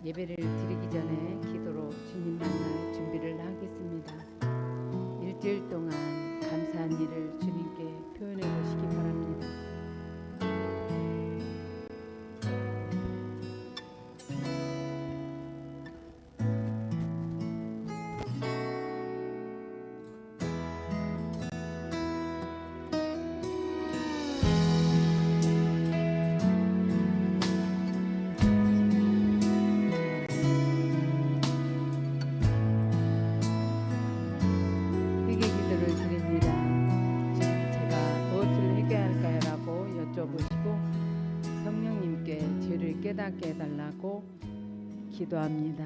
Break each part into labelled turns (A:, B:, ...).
A: 예배를 드리기 전에 기도로 주님 만날 준비를 하겠습니다. 일주일 동안 감사한 일을 주님께 표현해 보시기 바랍니다. 깨닫게 해달라고 기도합니다.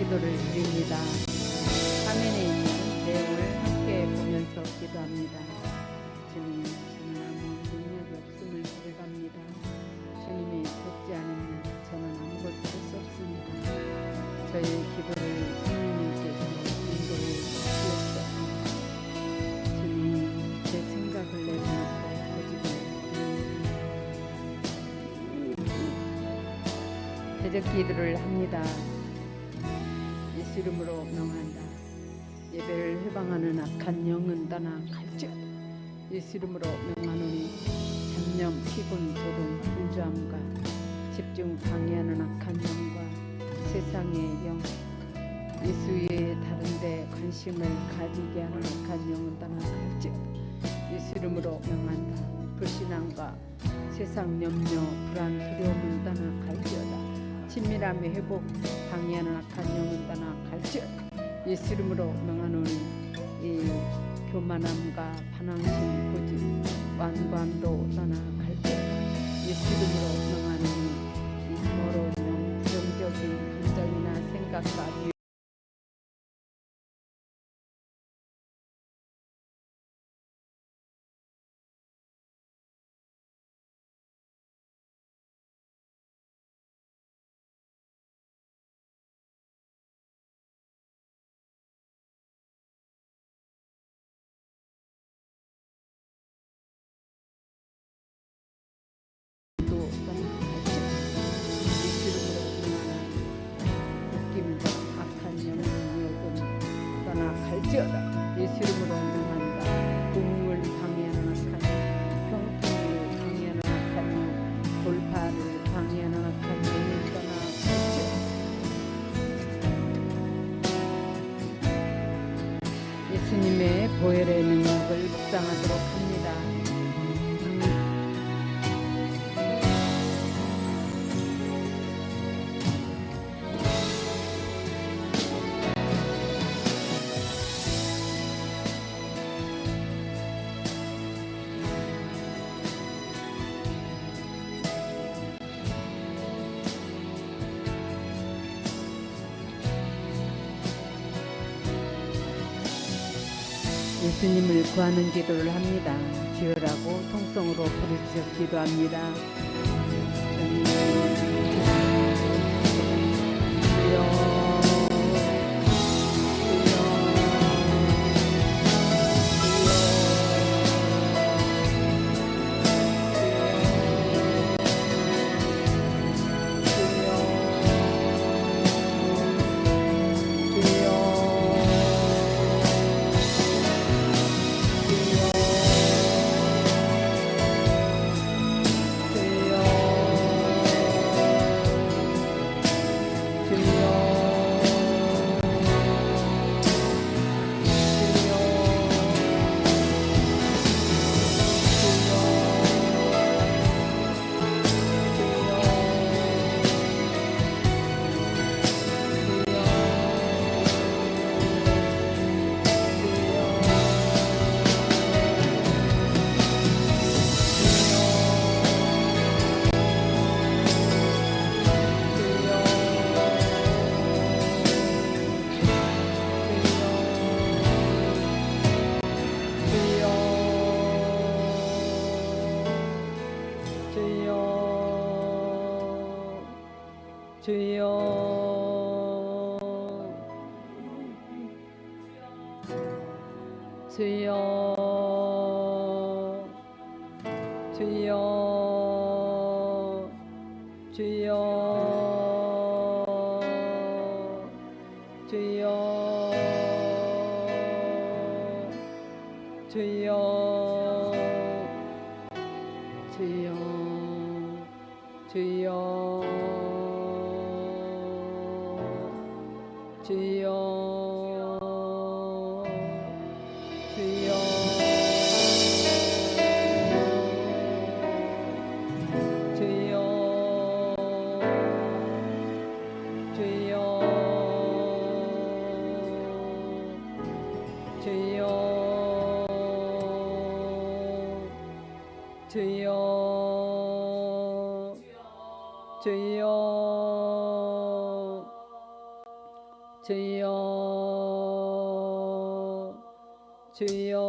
A: 기도를 드립니다. 화면에 있는 내용을 함께 보면서 기도합니다. 주님, 저는 아무 능력이 없음을 고백합니다. 주님이 돕지 않으면 저는 아무것도 할 수 없습니다. 저의 기도를 주님께서 인도해 주시옵소서. 주님, 제 생각을 내려놓고 오직 대적 기도를 합니다. 이름으로 명한다. 예배를 회방하는 악한 영은 떠나 갈지어다. 예수 이름으로 명하노니 잡념, 피곤, 조동, 분주함과 집중 방해하는 악한 영과 세상의 영, 예수 외에 다른 데 관심을 가지게 하는 악한 영은 떠나 갈지어다. 예수 이름으로 명한다. 불신앙과 세상 염려, 불안, 두려움은 떠나 갈지어다. 친밀함의 회복, 방해하는 악한 영은 떠나 갈지어다. 예수 이름으로 명하노니 이 교만함과 반항심, 고집, 완관도 떠나 갈지어다. 예수 이름으로 명하노니 이 더러운 영, 부정적인 감정이나 생각과 갈지어다. 예수 이름으로 명한다. 공을 방해하는 악한 영, 평통을 방해하는 악한 영, 돌파를 방해하는 악한 영을 떠나 갈지어다. 예수님의 보혈의 능력을 묵상하도록 합니다. 예수님을 구하는 기도를 합니다. 주여라고 통성으로 부르짖어 기도합니다. 주여 주여 주여 주여 주여 주여 주여 주여 주여 주여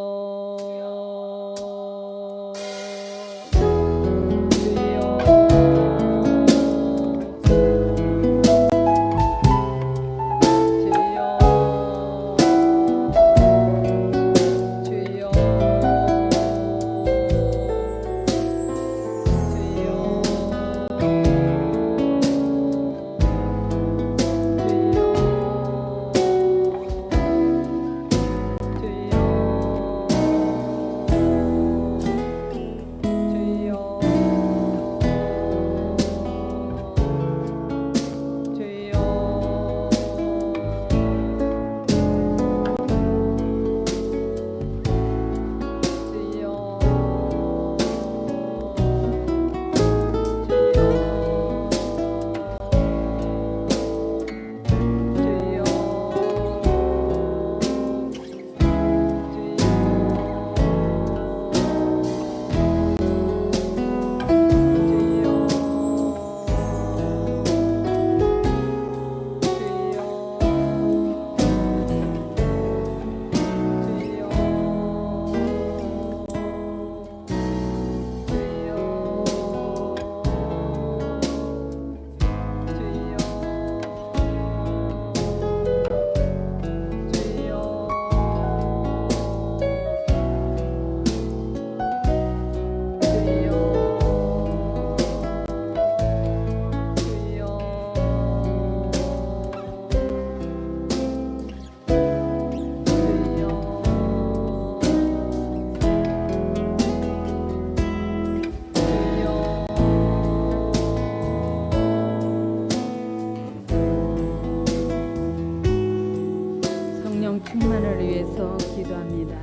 A: 충만을 위해서 기도합니다.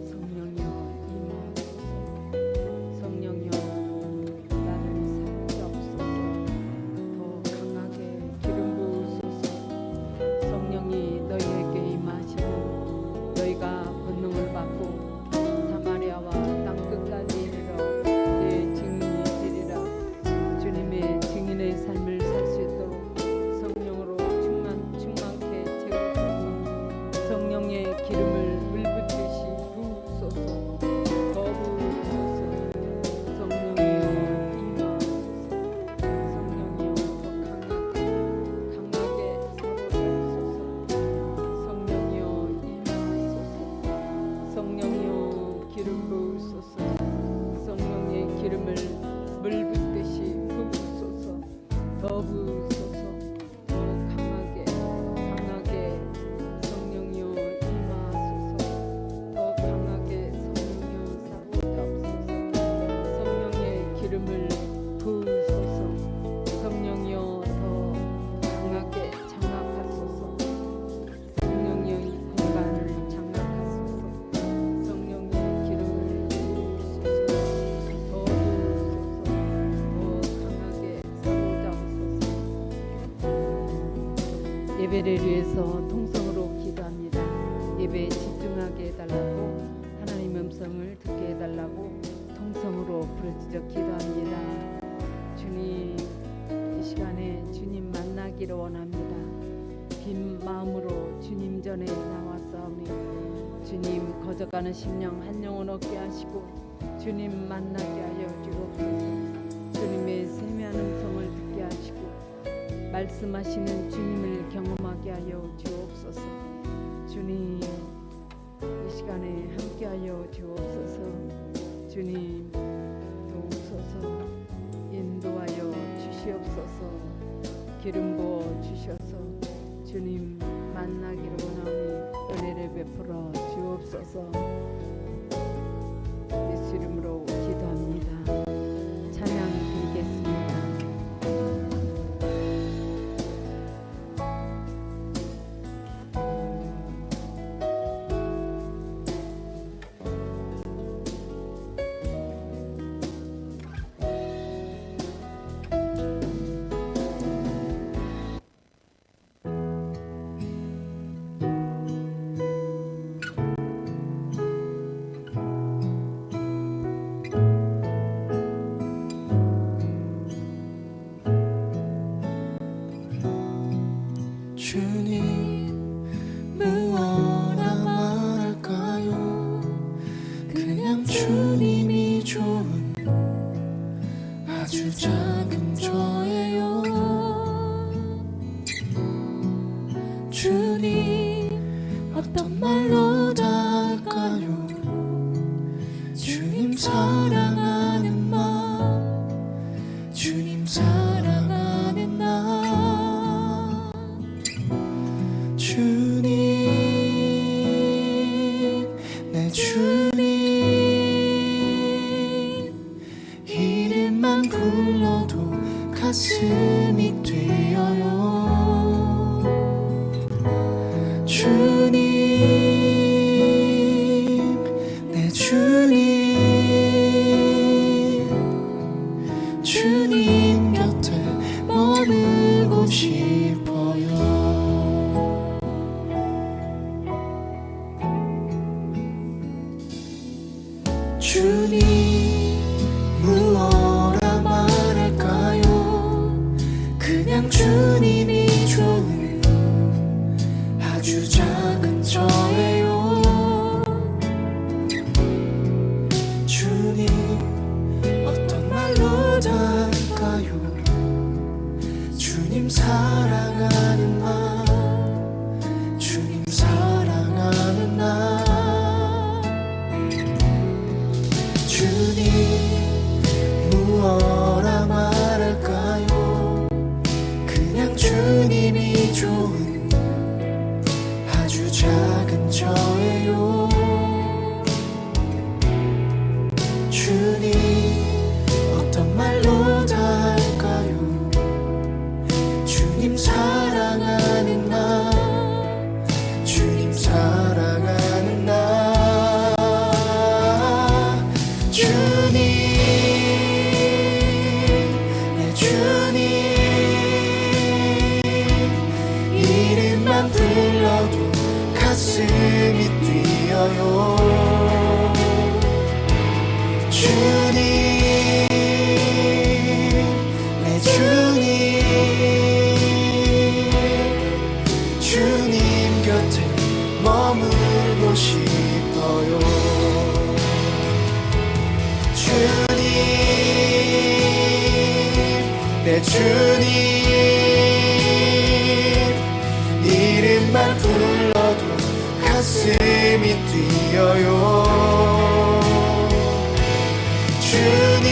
A: 성령이여 임하소서. 성령이여 나를 사로잡소서. 더 강하게 기름 부으소서. 성령이 너희에게 임하시고 너희가 권능을 받고 사마리아와 땅 끝까지 이르러 내 증인이 되리라. 주님의 증인의 삶을 살 수 있도록 성령으로 충만케 채우소서. 성령의 기름을 물붓듯이 부으소서. 더 부으소서. 성령이여 임하소서. 성령이여 더 강하게 사로잡소서. 성령이여 임하소서. 성령이여 기름 부으소서. 성령의 기름을 물붓듯이 부으소서. 더 부으소서. 더 강하게 성령이여 임하소서. 더 강하게 성령이여 사로잡소서. 성령의 기름을 부으소서. 성령이여 더 강하게 장악하소서. 성령이여 이 공간을 장악하소서. 성령의 기름을 부으소서. 더 부으소서. 더 강하게 사로잡소서. 예배를 위해서 통성으로 기도합니다. 예배에 집중하게 해달라고, 하나님 음성을 듣게 해달라고 통성으로 부르짖어 기도합니다. 주님, 이 시간에 주님 만나기를 원합니다. 빈 마음으로 주님 전에 나왔사오니 주님 거저가는 심령 한 영혼 얻게 하시고 주님 만나게 하여 주옵소서. 주님의 세미한 음성을 듣게 하시고 말씀하시는 주님을 경험하게 하여 주옵소서. 주님, 이 시간에 함께하여 주옵소서. 주님, 도우소서. 인도하여 주시옵소서. 기름 부어 주셔서 주님 만나기를 원하오니 은혜를 베풀어 주옵소서. 예수 이름으로 기도합니다. 찬양 드리겠습니다.
B: 주님 무엇라 말할까요? 그냥 주님이 좋은 아주 작은 저예요. 주님 어떤 말로 다 할까요? 주님 사랑하는 마음, 주님 사랑하는 나. 주님, 내 주님, 이름만 불러도 가슴이 뛰어요. 주님, 내 주님, 주님 곁에 머물고 싶어요. 주님 무엇라 말할까요? 그냥 주님이 좋은 아주 작은 저예요. 주님 어떤 말로 다 할까요? 주님 사랑하는 마음, 주님 사랑하는 나. 주님 무엇라 말할까요? 그냥 주님이 좋은 아주 작은 저예요. 주님 어떤 말로 다 할까요? 주님 사랑하는 마음, 주님 사랑하는 나. 주님, 내 주님, 이름만 불러도 가슴이 뛰어요. 주님, 내 주님, 주님 곁에 머물고 싶어요. 주님, 내 주님, 이름만 불러도 가슴이 뛰어요. 주님,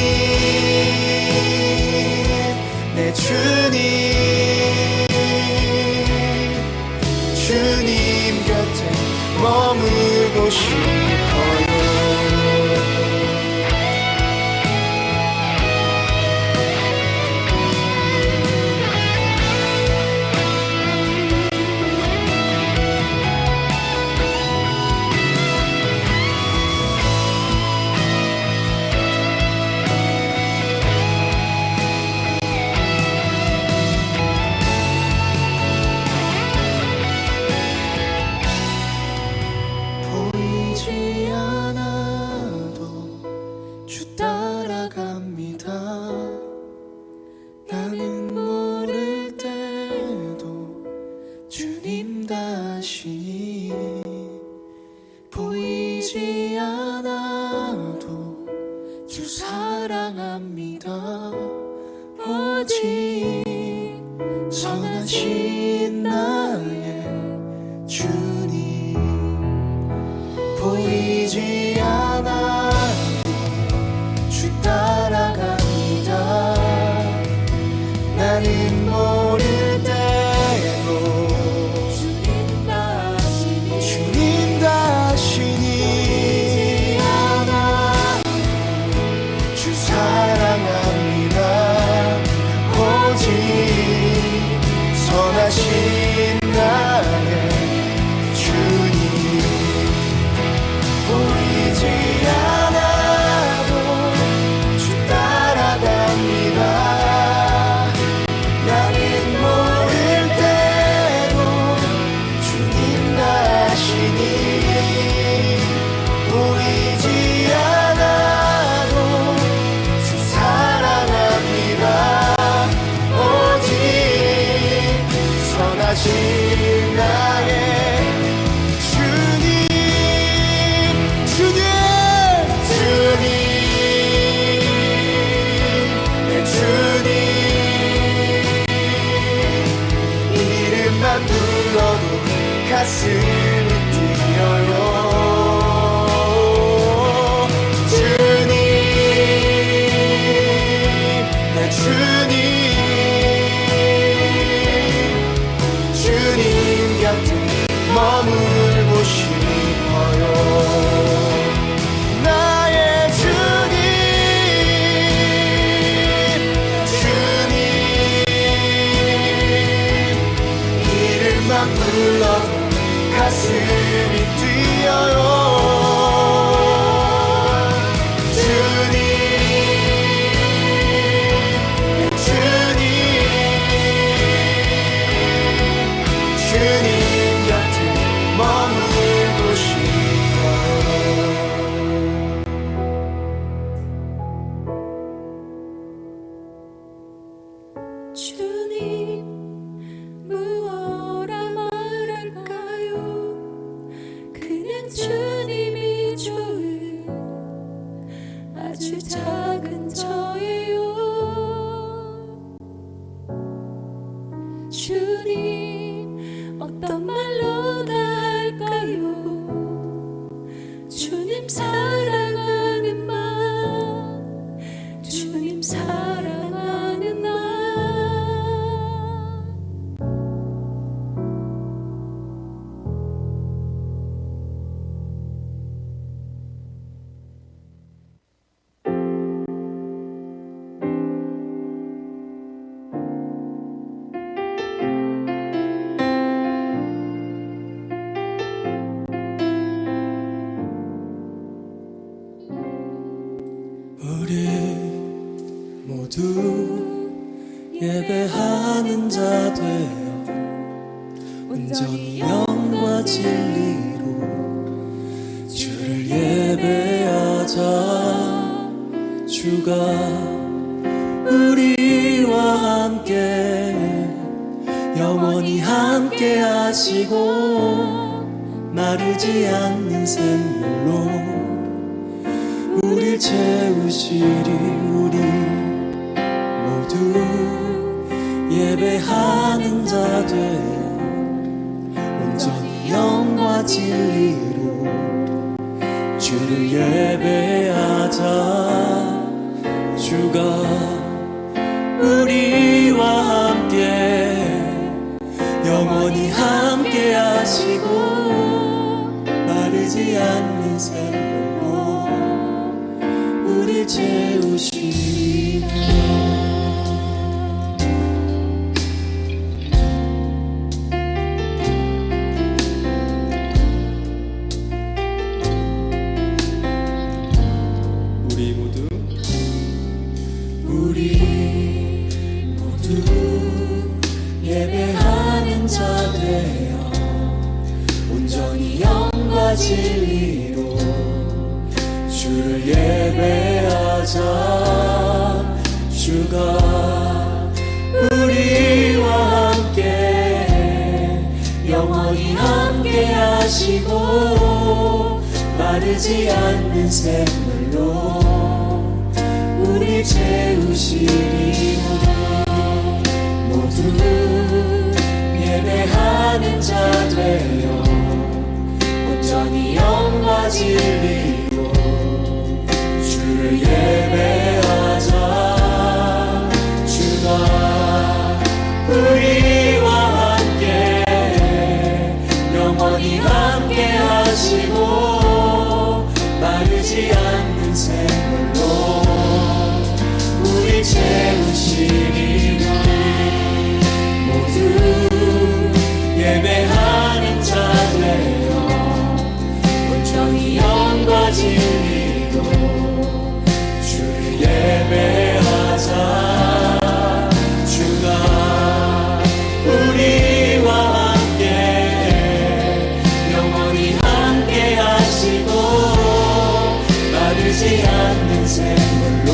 B: 내 주님, 주님 곁에 머물고 싶어요. 보이지 선하신 나의 주님 보이지 않아도 주 따라갑니다. 나는 모를 때도 주님 다시니 주 사랑합니다. 오직 선하신 나의 주님 보이지 않아도 주 따라갑니다. 나는 모를 때도 주님 다시니 보이지 않아도 주 사랑합니다. 오직 선하신 나의 주님 주님 주님 내 주님 이름만 불러도 가슴이 뛰어요. 주님 내 주님 주님 곁에 머물고 싶어요. 나의 주님 주님 이름만 불러도 가슴이 뛰어요. 주님 내 주님 주님 곁에 머물고 싶어요.
C: 주님 무엇라 말할까요? 그냥 주님이 좋은 아주 작은 저예요. 주님 어떤 말로 다 할까요? 주님 사랑하는 마음 주님 사랑하는 나
B: 우리 모두 예배하는 자 되어 온전히 영과 진리로 주를 예배하자. 주가 우리와 함께 영원히 함께 하시고 마르지 않는 샘물로 우릴 채우시리. 우리 모두 예배하는 자 되어 온전히 영과 진리로 주를 예배하자. 주가 우리와 함께 영원히 함께 하시고 마르지 않는 샘물로 우릴 채우시리라. 우리 모두 예배하는 자 되어 온전히 영과 진리로 주를 예배하자. 주가 우리와 함께 영원히 함께 하시고 마르지 않는 샘물로 우리 채우시리. 모두 예배하는 자 되어 온전히 영과 진리로 주를 예배하자. 주가 우리와 함께 영원히 함께 하시고 마르지 않는 샘물로 우리 채우시리니 모두 예배하는 자 되어 온전히 영과 진리로 주를 예배하자. 주가 우리와 함께 영원히 함께 하시고 마르지 않는 샘물로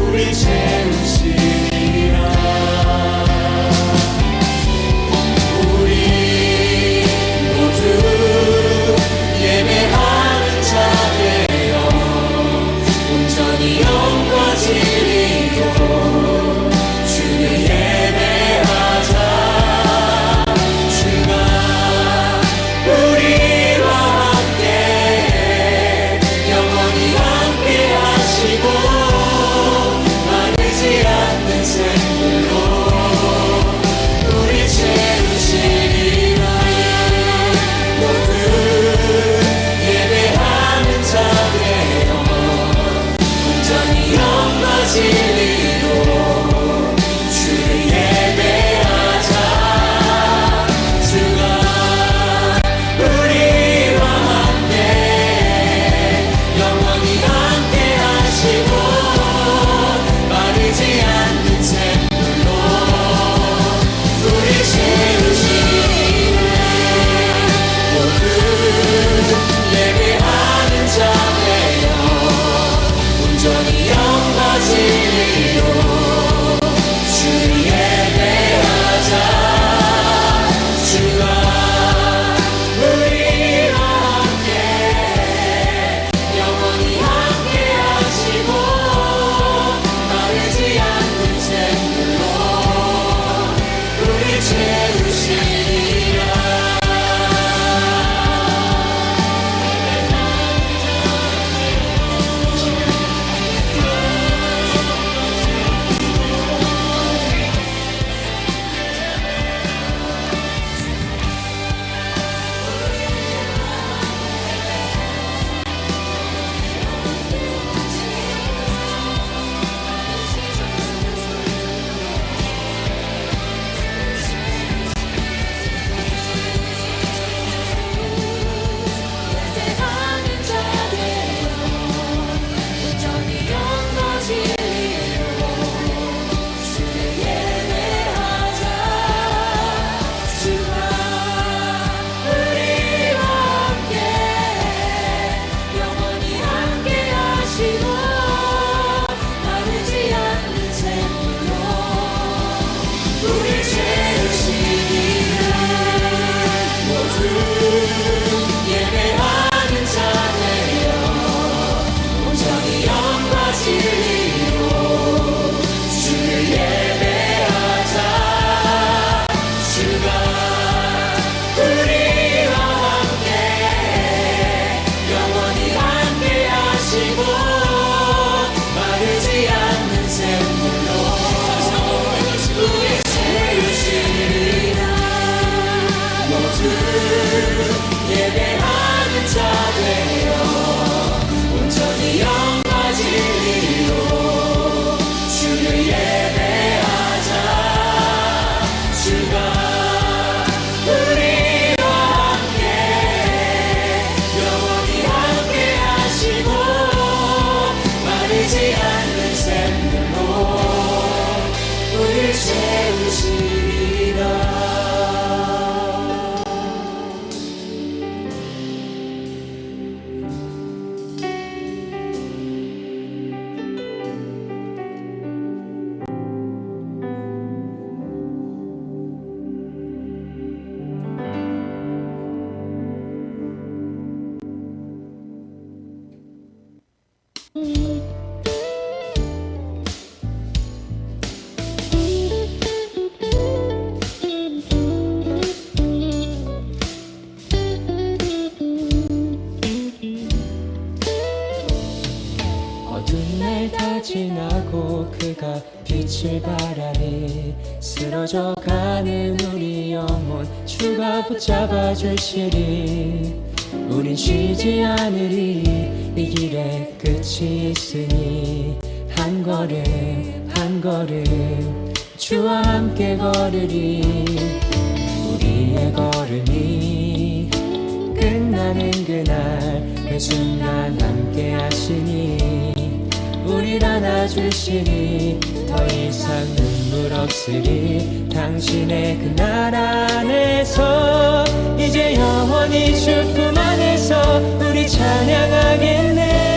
B: 우리 채우시리라. 우리 모두 예배하는 자 되어 온전히 영과 진리로 주를 예배하자. 주가 우리와 함께 영원히 함께 하시고 마르지 않는 샘물로 우리 채우시리라. 모두 예배하는 자 되어 온전히 영과 진리로 주를 예배하자. 주가 우리와 함께 영원히 함께 하시고 마르지 않는 샘물로 우리 채우시리라. 모두 예배하는 자 되어 온전히 영과 진리로 주를 예배하자. 주가 우리와 함께 영원히 함께 하시고 마르지 않는 샘물로 우리 채우시리라.
C: 예배하는 자 되어 온전히 영과 진리로 주를 예배하자. 주가 우리와 함께 영원히 함께 하시고 마르지 않는 샘물로
B: 우리 채우시리라. 모두 예배하는 자 되어 온전히 영과 진리로 주를 예배하자. 주가 우리와 함께 영원히 함께 하시고 마르지 않는 샘물로 우리 채우시리라. 쓰러져가는 우리 영혼 주가 붙잡아 주시리. 우린 쉬지 않으리. 이 길에 끝이 있으니 한 걸음 한 걸음 주와 함께 걸으리. 우리의 걸음이 끝나는 그날 매 순간 함께 하시니 우릴 안아주시니 더 이상 눈물 없으리. 당신의 그날 안에서 이제 영원히 주 품 안에서 우리 찬양하겠네.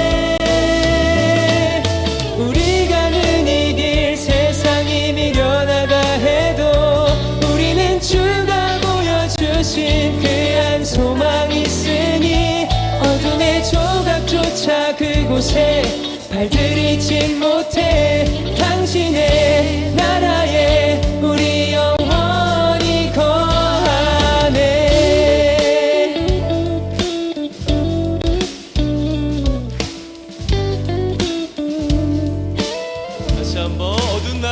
B: 우리 가는 이 길 세상이 미련하다 해도 우리는 주가 보여주신 그 한 소망 있으니 어둠의 조각조차 그곳에 발들이지 못해. 당신의 나라에 우리 영원히 거하네.
D: 다시 한번
B: 어두운 날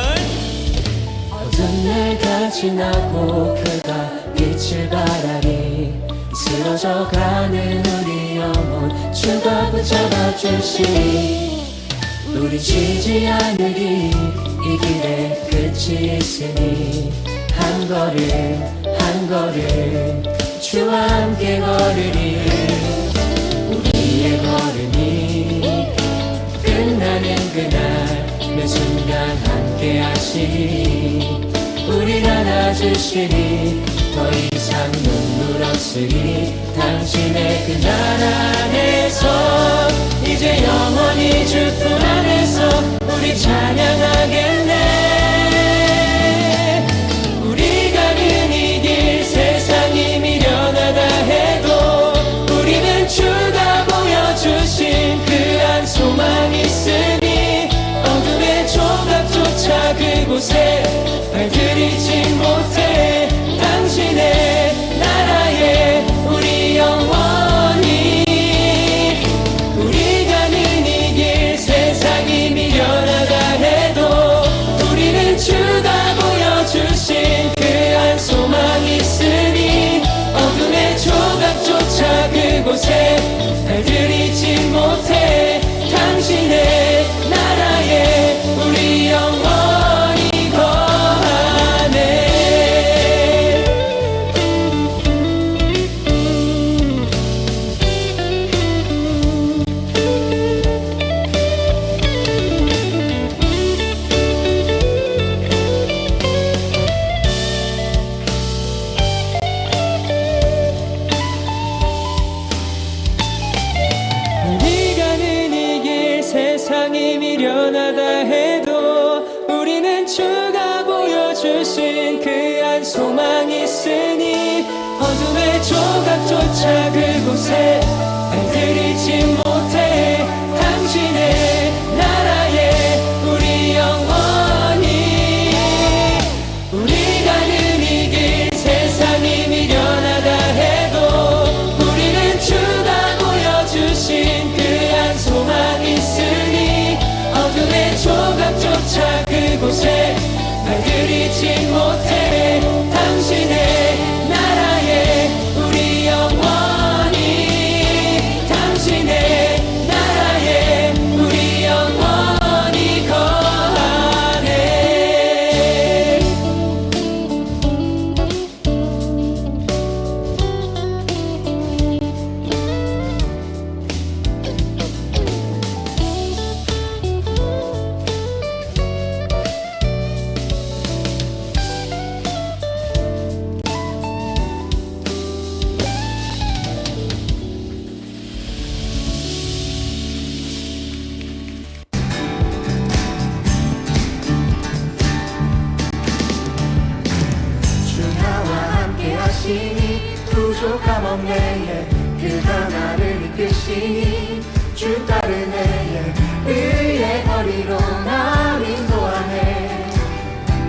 B: 다 지나고 그가 빛을 발하리. 쓰러져가는 우리 영혼 주가 붙잡아 주시리. 우리 쉬지 않으리. 이 길에 끝이 있으니 한 걸음 한 걸음 주와 함께 걸으리. 우리의 걸음이 끝나는 그날 매 순간 함께 하시리. 우릴 안아주시리. 더 이상 눈물 없으리. 당신의 그날 안에서 이제 영원히 주 품 안에서 우리 찬양하겠네. 우리 가는 이 길 세상이 미련하다 해도 우리는 주가 보여주신 그 한 소망 있으니 어둠의 조각조차 그곳에 발들이지 못해. 당신의 나라에 우리 영원히. 우리 가는 이 길 세상이 미련하다 해도 우리는 주가 보여주신 그 한 소망 있으니 어둠의 조각조차 그곳에 발들이지 못해. 당신의 나라에 우리 영원히 거하네. 우리 가는 이 길 세상이 미련하다 해도 우리는 주가 보여주신 그 한 소망 있으니 어둠의 조각조차 그곳에 발들이지 못해. 당신의 나라에 우리 영원히. 우리 가는 이 길 세상이 미련하다 해도 우리는 주가 보여주신 그 한 소망 있으니 어둠의 조각조차 그곳에 발들이지 못해. 당신의 나라에 우리 영원히. 당신의 나라에 우리 영원히 거하네.
C: 주 나와 함께 하시니 부족함 없네. 그가 나를 이끄시니 주 따르네. 그의 거리로 나 인도하네.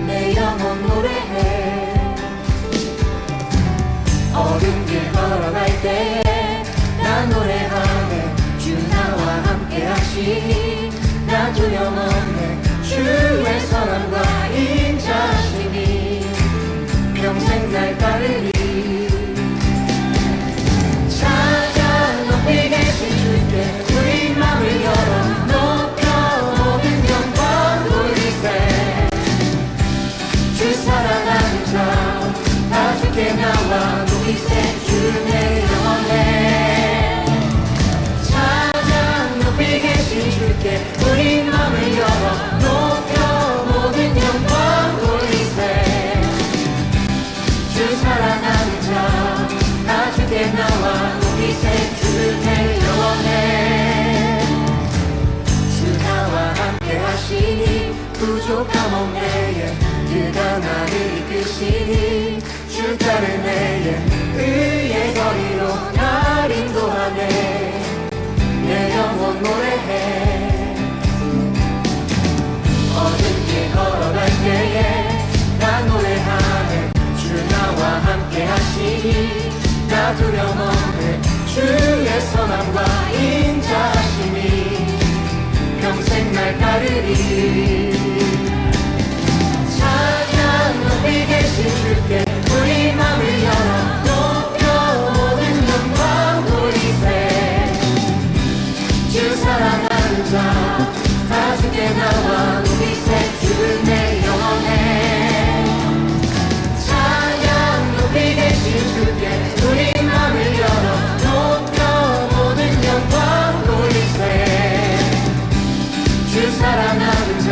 C: 내 영혼 노래해. 어두운 길 걸어갈 때 난 노래하네. 주 나와 함께 하시니 나 두려움 없네. 주의 선함과 인자심이 나와 높이세 주의 영원해 찬양 높이 계신 주께 우리 맘을 열어 높여 모든 영광 돌리세 주 사랑하는 자 다 주께 나와 높이세 주의 영원해 주 나와 함께 하시니 부족함 없네 그가 나를 이끄시니 주 따른 내에 의의 거리로 날 인도하네 내 영혼 노래해 어느 길 걸어갈 때에 나 노래하네 주 나와 함께 하시니 나 두려움 없네 주의 선함과 인자하심이 평생 날 따르리 찬양 높이 계신 주께 우리 맘을 열어 높여 모든 영광 돌리세 주 사랑하는 자 다 주께 나와 높이세 주 내 영원해 찬양 높이 계신 주께 우리 맘을 열어 높여 모든 영광 돌리세 주 사랑하는 자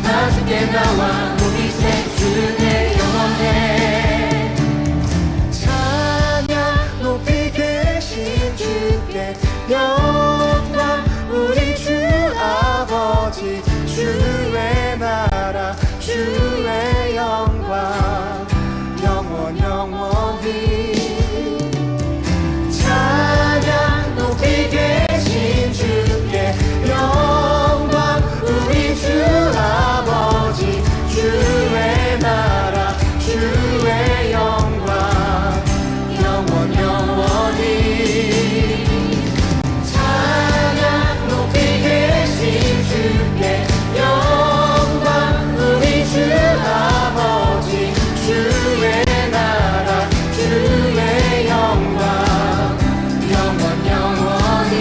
C: 다 주께 나와 높이세 주 내 영원해 찬양 높이 계신 주께 영광 우리 주 아버지 주의 나라 주의 영광 영원 영원히 찬양 높이 계신 주께 영광 우리 주 아버지 주의 나라 주의 영광 영원 영원히 찬양 높이 계신 주께 영광 우리 주 아버지 주의 나라 주의 영광 영원 영원히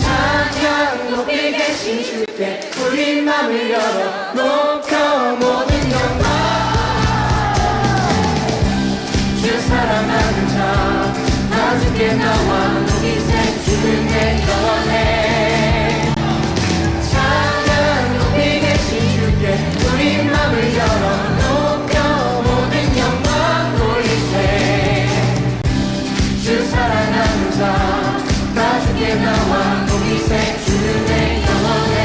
C: 찬양 높이 계신 주께 우리 맘을 열어 높여 모든 영광 주 사랑하는 자 나 주께 나와 높이세 주의 영원해 찬양 높이 계신 주께 우리 맘을 열어 높여 모든 영광 돌리세 주 사랑하는 자 나 주께 나와 높이세 주의 영원해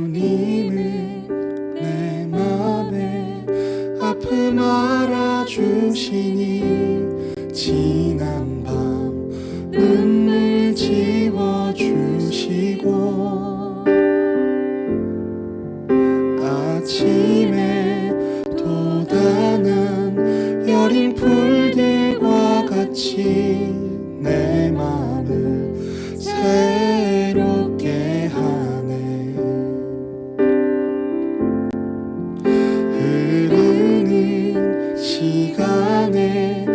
C: 주님은 내 맘에 아픔 알아주시니 지난 밤 눈물 지워주시고 아침에 돋아난 여린 풀들과 같이 내 맘을 새롭게 하네 흐르는 시간에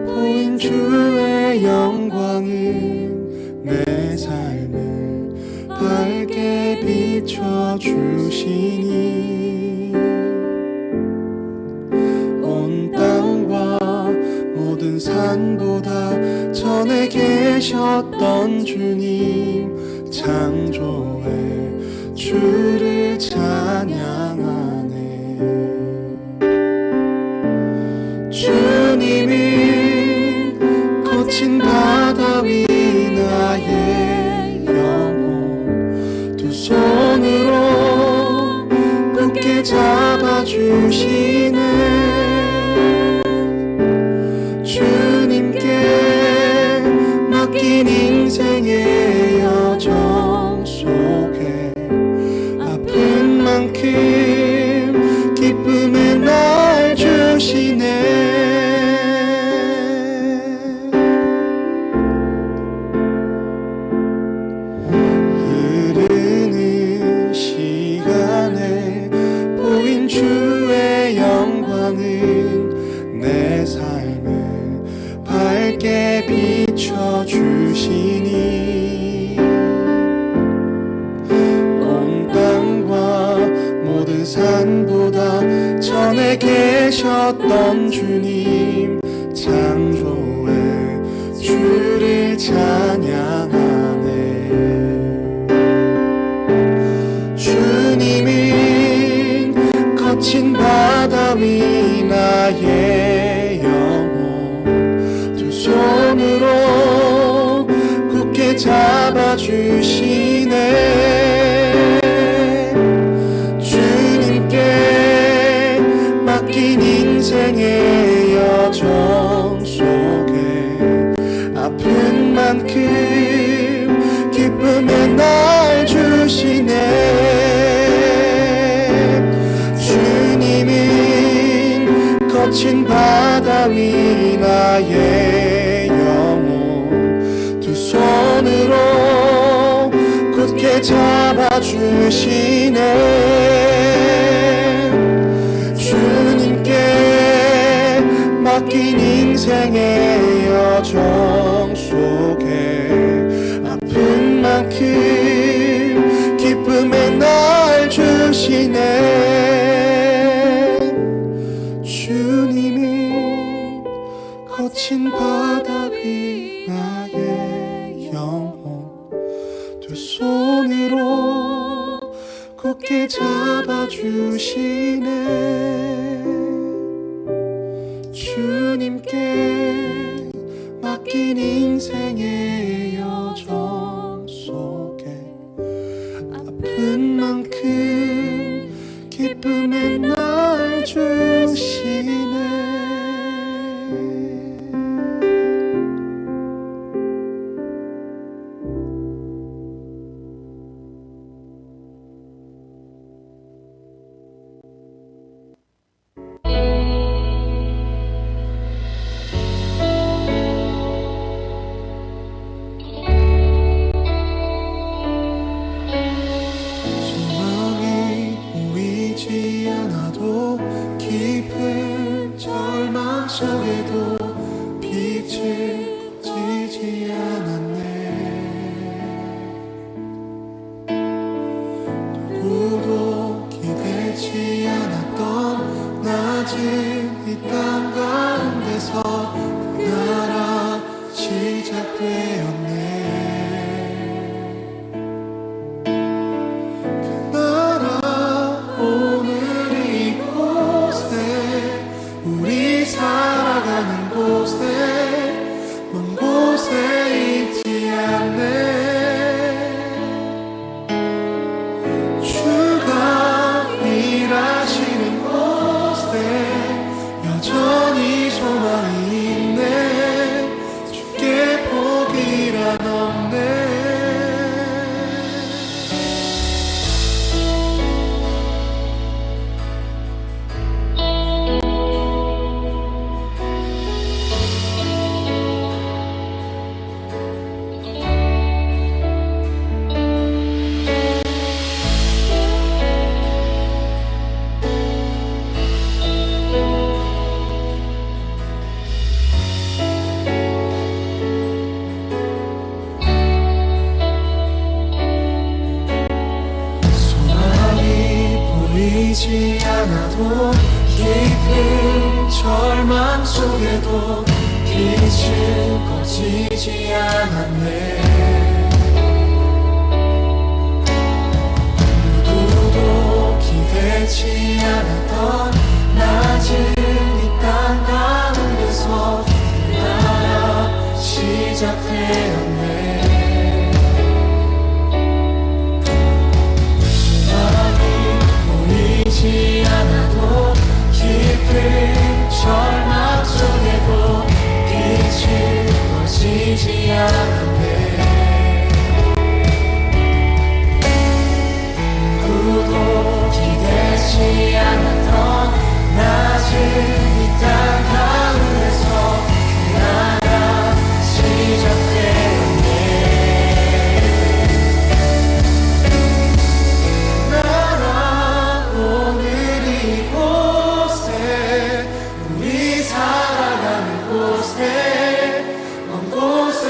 C: 보인 주의 영광은 내 삶을 밝게 비춰주시니 온 땅과 모든 산보다 전에 계셨던 주님 창조의 주를 찬양하네 주님은 거친 바다 위 나의 영혼 두 손으로 굳게 잡아주시네 주님께 맡긴 인생의 여정 속에 아픈 만큼 기쁨의 날 주시네
D: 되셨던 주님 창조의 주를 찬양하네. 주님은 거친 바다 위 나의 영혼 두 손으로 굳게 잡아주시네. 주님께 맡긴 인생의 여정 속에 아픈 만큼 기쁨의 날 주시네. 주님은 거친 바다 위 나의 영혼 두 손으로 굳게 잡아주시네. 주님께 맡긴 인생의 여정 속에 아픈 만큼 기쁨의 날 주시네. 주님이 거친 바다 위 나의 영혼 두 손으로 굳게 잡아주시네. 주님께 맡긴 인생의 여정 속에 아픈 만큼 기쁨의 날 주시네. 소망이 보이지 않아도 깊은 절망 속에도 빛을 지지 않았네. 누구도 기대치 않았던 낮은 이 땅 가운데서 그 나라 시작되었네. 우리 살아가는 곳에 먼 곳에 있지 않네. 주가 일하시는 곳에 여전히 소망이 있네. 주께 포기란 없네. 보이지 않아도 깊은 절망 속에도 빛은 꺼지지 않았네. 누구도 기대치 않았던 낮은 이 땅 가운데서 그 나라 시작되었네. 보이지 않아도 깊은 절망 속에도 빛이 꺼지지 않았네. 누구도 기대치 않았던 낮은 이 땅 가운데서 그 나라 시작되었네. 먼 곳에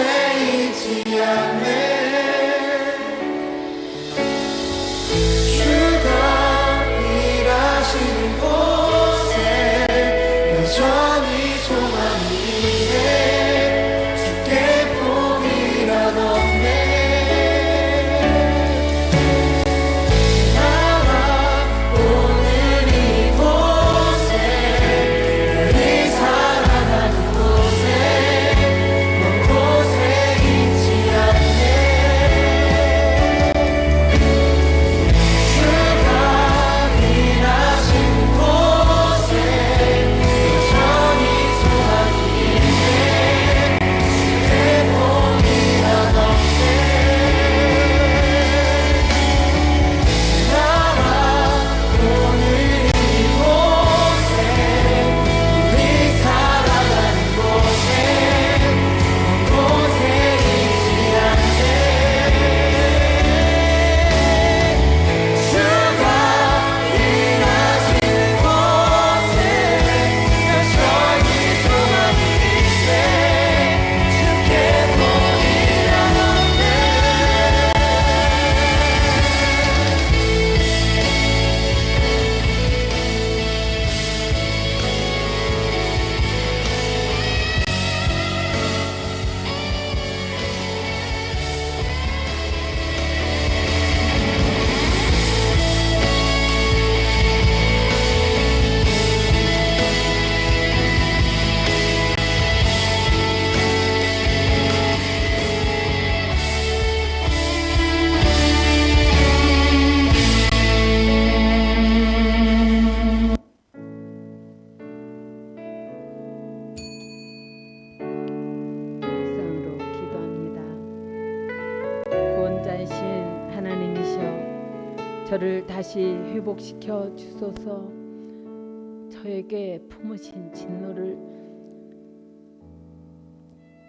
A: 저를 다시 회복시켜 주소서. 저에게 품으신 진노를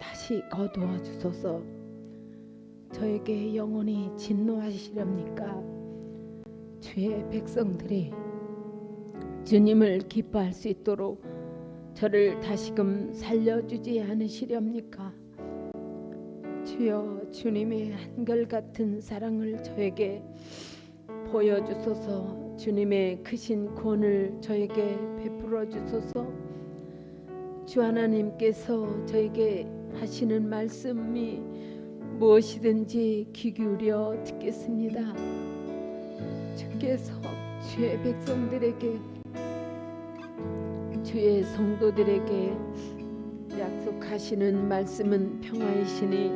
A: 다시 거두어 주소서. 저에게 영원히 진노하시렵니까? 주의 백성들이 주님을 기뻐할 수 있도록 저를 다시금 살려주지 않으시렵니까? 주여, 주님의 한결같은 사랑을 저에게 보여주소서. 주님의 크신 구원을 저에게 베풀어 주소서. 주 하나님께서 저에게 하시는 말씀이 무엇이든지 귀 기울여 듣겠습니다. 주께서 주의 백성들에게, 주의 성도들에게 약속하시는 말씀은 평화이시니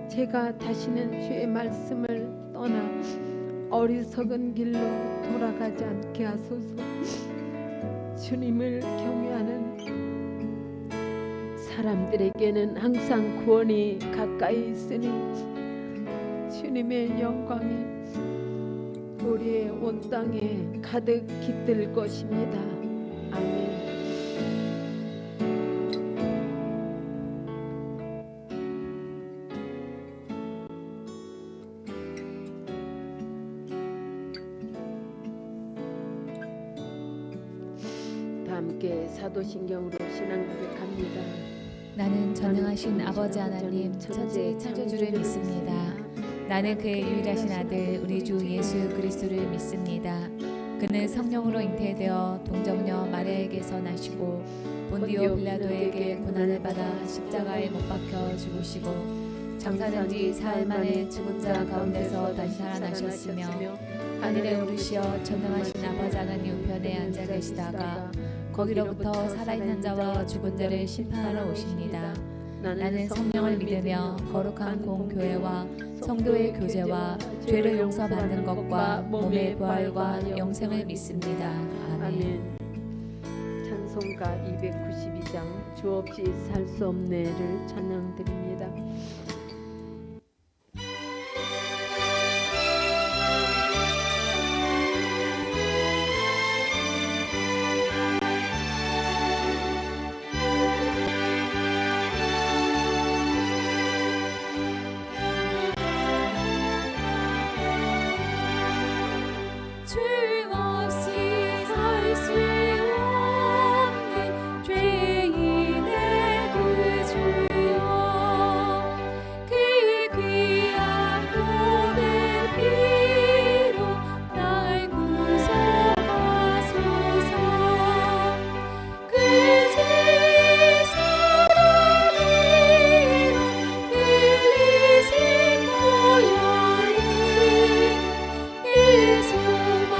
A: 제가 다시는 주의 말씀을 떠나 어리석은 길로 돌아가지 않게 하소서. 주님을 경외하는 사람들에게는 항상 구원이 가까이 있으니 주님의 영광이 우리의 온 땅에 가득 깃들 것입니다. 아멘. 다 함께 사도신경으로 신앙 고백합니다.
E: 나는 전능하신 아버지 하나님 천지 창조주를 믿습니다. 나는 그의 유일하신 아들 우리 주 예수 그리스도를 믿습니다. 그는 성령으로 잉태되어 동정녀 마리아에게서 나시고 본디오 빌라도에게 고난을 받아 십자가에 못 박혀 죽으시고 장사된 지 사흘 만에 죽은 자 가운데서 다시 살아나셨으며 하늘에 오르시어 전능하신 아버지 하나님 우편에 앉아 계시다가 거기로부터 살아있는 자와 죽은 자를 심판하러 오십니다. 나는 성령을 믿으며 거룩한 공교회와 성도의 교제와 죄를 용서받는 것과 몸의 부활과 영생을 믿습니다. 아멘.
A: 찬송가 292장 주 없이 살 수 없네를 찬양드립니다.
E: 주 없이 살 수 없는 죄인의 구주여 그 귀한 몸의 피로 날 구속하소서. 그 죄 사랑으로 흘리신 보혈이 그 소망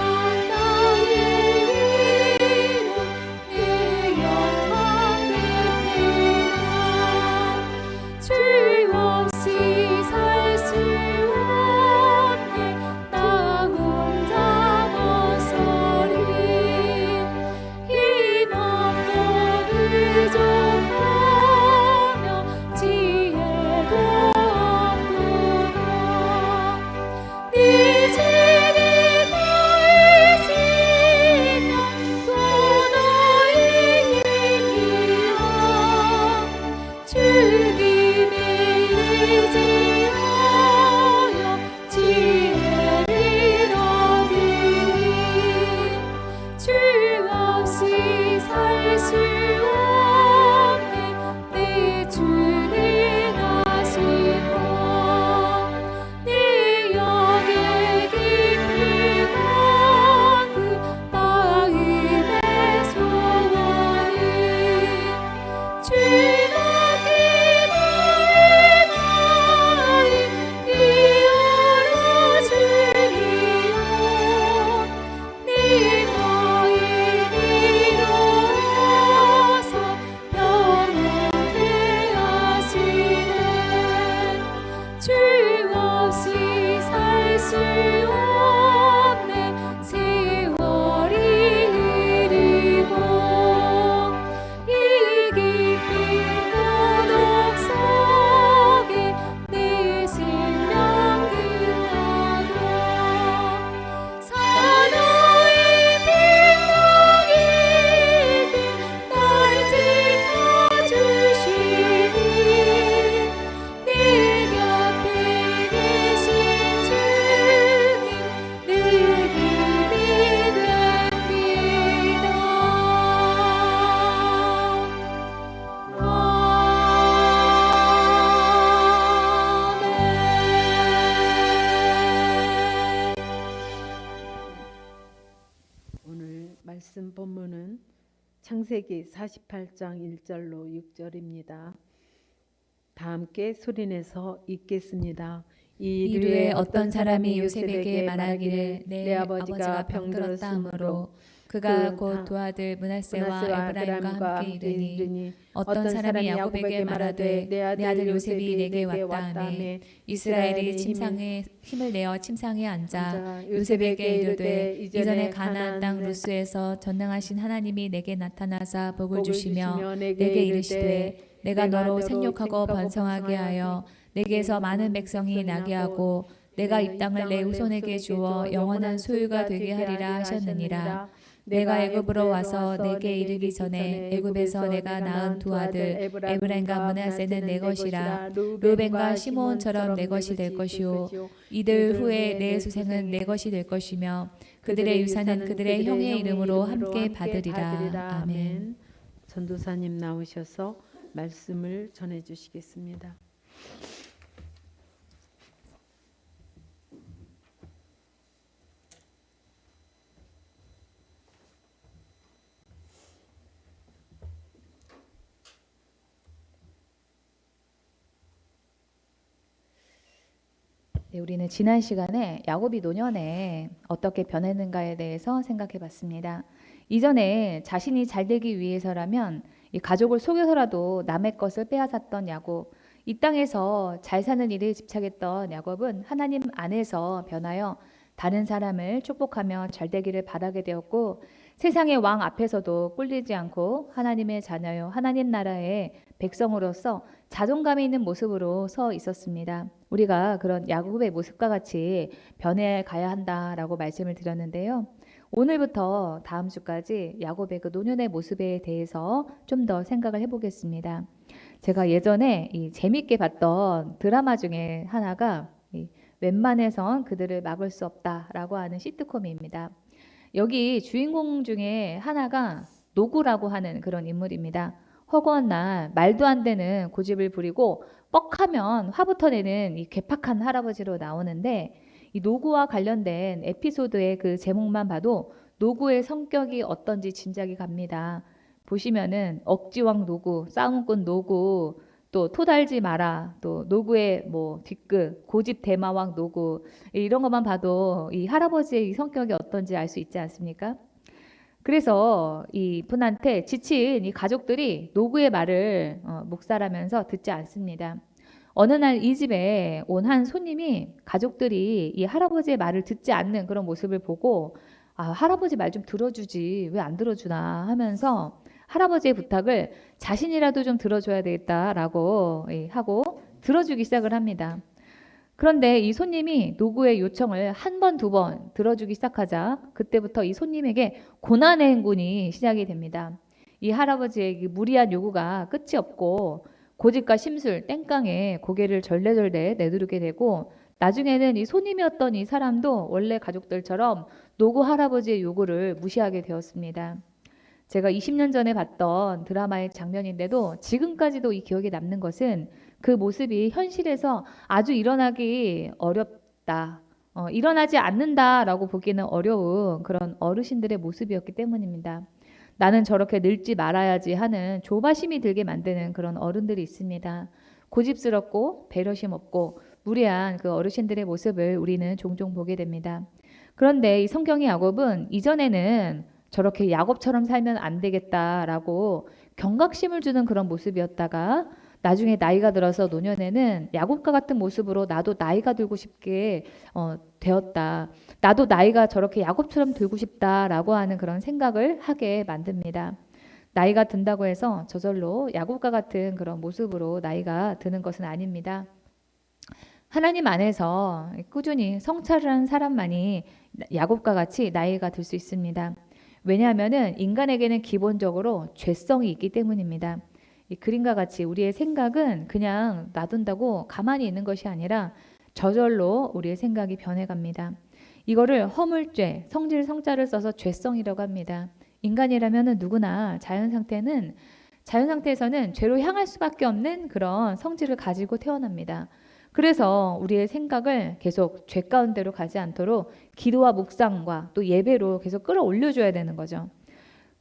A: 읽은 본문은 창세기 48장 1절로 6절입니다. 다 함께 소리내서 읽겠습니다.
E: 이르에 어떤 사람이 요셉에게 말하기를 내 아버지가 병들었다 하므로 그가 곧 두 아들 므낫세와 에브라임과 함께 이르니 어떤 사람이 야곱에게 말하되 내 아들 요셉이 내게 왔다 하매 이스라엘이 침상에 힘을 내어 침상에 앉아 요셉에게 이르되 이전에 가나안 땅 루스에서 전능하신 하나님이 내게 나타나사 복을 주시며 내게 이르시되 내가 너로 생육하고 번성하게 하여 내게서 많은 백성이 나게 하고 내가 이 땅을 내 후손에게 주어 영원한 소유가 되게 하리라 하셨느니라. 내가 애굽으로 와서 내게 이르기 전에 애굽에서 내가 낳은 두 아들 에브라임과 므낫세는 내 것이라. 르벤과 시므온처럼 내 것이 될 것이요 이들 후에 내 수생은 내 것이 될 것이며 그들의 유산은 그들의 형의 이름으로 함께 받으리라. 아멘.
A: 전도사님 나오셔서 말씀을 전해 주시겠습니다.
E: 네, 우리는 지난 시간에 야곱이 노년에 어떻게 변했는가에 대해서 생각해 봤습니다. 이전에 자신이 잘 되기 위해서라면 이 가족을 속여서라도 남의 것을 빼앗았던 야곱, 이 땅에서 잘 사는 일에 집착했던 야곱은 하나님 안에서 변하여 다른 사람을 축복하며 잘 되기를 바라게 되었고 세상의 왕 앞에서도 꿀리지 않고 하나님의 자녀요 하나님 나라의 백성으로서 자존감이 있는 모습으로 서 있었습니다. 우리가 그런 야곱의 모습과 같이 변해 가야 한다라고 말씀을 드렸는데요. 오늘부터 다음 주까지 야곱의 그 노년의 모습에 대해서 좀 더 생각을 해보겠습니다. 제가 예전에 재밌게 봤던 드라마 중에 하나가 웬만해선 그들을 막을 수 없다라고 하는 시트콤입니다. 여기 주인공 중에 하나가 노구라고 하는 그런 인물입니다. 허구한 날 말도 안 되는 고집을 부리고 뻑하면 화부터 내는 이 괴팍한 할아버지로 나오는데 이 노구와 관련된 에피소드의 그 제목만 봐도 노구의 성격이 어떤지 짐작이 갑니다. 보시면은 억지왕 노구, 싸움꾼 노구, 또 토달지 마라, 또 노구의 뭐 뒷끝, 고집 대마왕 노구 이런 것만 봐도 이 할아버지의 이 성격이 어떤지 알 수 있지 않습니까? 그래서 이 분한테 지친 이 가족들이 노구의 말을 묵살하면서 듣지 않습니다. 어느 날 이 집에 온 한 손님이 가족들이 이 할아버지의 말을 듣지 않는 그런 모습을 보고 할아버지 말 좀 들어주지 왜 안 들어주나 하면서 할아버지의 부탁을 자신이라도 좀 들어줘야 되겠다라고 하고 들어주기 시작을 합니다. 그런데 이 손님이 노구의 요청을 한 번, 두 번 들어주기 시작하자 그때부터 이 손님에게 고난의 행군이 시작이 됩니다. 이 할아버지의 무리한 요구가 끝이 없고 고집과 심술, 땡깡에 고개를 절레절레 내두르게 되고 나중에는 이 손님이었던 이 사람도 원래 가족들처럼 노구 할아버지의 요구를 무시하게 되었습니다. 제가 20년 전에 봤던 드라마의 장면인데도 지금까지도 이 기억에 남는 것은 그 모습이 현실에서 아주 일어나기 어렵다. 일어나지 않는다라고 보기는 어려운 그런 어르신들의 모습이었기 때문입니다. 나는 저렇게 늙지 말아야지 하는 조바심이 들게 만드는 그런 어른들이 있습니다. 고집스럽고 배려심 없고 무례한 그 어르신들의 모습을 우리는 종종 보게 됩니다. 그런데 이 성경의 야곱은 이전에는 저렇게 야곱처럼 살면 안 되겠다라고 경각심을 주는 그런 모습이었다가 나중에 나이가 들어서 노년에는 야곱과 같은 모습으로 나도 나이가 들고 싶게 되었다. 나도 나이가 저렇게 야곱처럼 들고 싶다라고 하는 그런 생각을 하게 만듭니다. 나이가 든다고 해서 저절로 야곱과 같은 그런 모습으로 나이가 드는 것은 아닙니다. 하나님 안에서 꾸준히 성찰을 한 사람만이 야곱과 같이 나이가 들 수 있습니다. 왜냐하면 인간에게는 기본적으로 죄성이 있기 때문입니다. 이 그림과 같이 우리의 생각은 그냥 놔둔다고 가만히 있는 것이 아니라 저절로 우리의 생각이 변해갑니다. 이거를 허물죄, 성질 성자를 써서 죄성이라고 합니다. 인간이라면 누구나 자연 상태에서는 죄로 향할 수밖에 없는 그런 성질을 가지고 태어납니다. 그래서 우리의 생각을 계속 죄 가운데로 가지 않도록 기도와 묵상과 또 예배로 계속 끌어올려줘야 되는 거죠.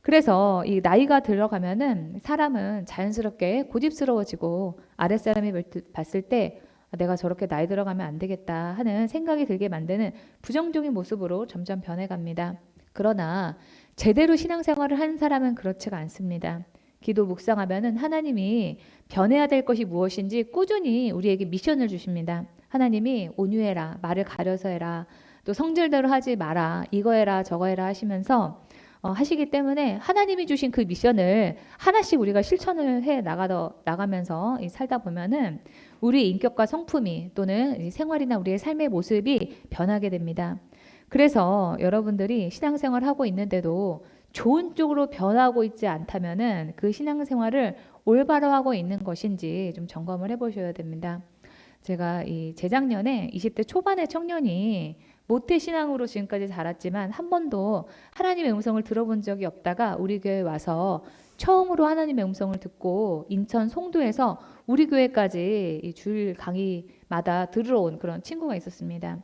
E: 그래서 이 나이가 들어가면은 사람은 자연스럽게 고집스러워지고 아랫사람이 봤을 때 내가 저렇게 나이 들어가면 안 되겠다 하는 생각이 들게 만드는 부정적인 모습으로 점점 변해갑니다. 그러나 제대로 신앙생활을 한 사람은 그렇지가 않습니다. 기도 묵상하면은 하나님이 변해야 될 것이 무엇인지 꾸준히 우리에게 미션을 주십니다. 하나님이 온유해라, 말을 가려서 해라, 또 성질대로 하지 마라, 이거 해라 저거 해라 하시면서 하시기 때문에 하나님이 주신 그 미션을 하나씩 우리가 실천을 해 나가면서 살다 보면은 우리의 인격과 성품이 또는 이 생활이나 우리의 삶의 모습이 변하게 됩니다. 그래서 여러분들이 신앙생활 하고 있는데도 좋은 쪽으로 변하고 있지 않다면은 그 신앙생활을 올바로 하고 있는 것인지 좀 점검을 해보셔야 됩니다. 제가 이 재작년에 20대 초반의 청년이 모태신앙으로 지금까지 자랐지만 한 번도 하나님의 음성을 들어본 적이 없다가 우리 교회에 와서 처음으로 하나님의 음성을 듣고 인천 송도에서 우리 교회까지 이 주일 강의마다 들으러 온 그런 친구가 있었습니다.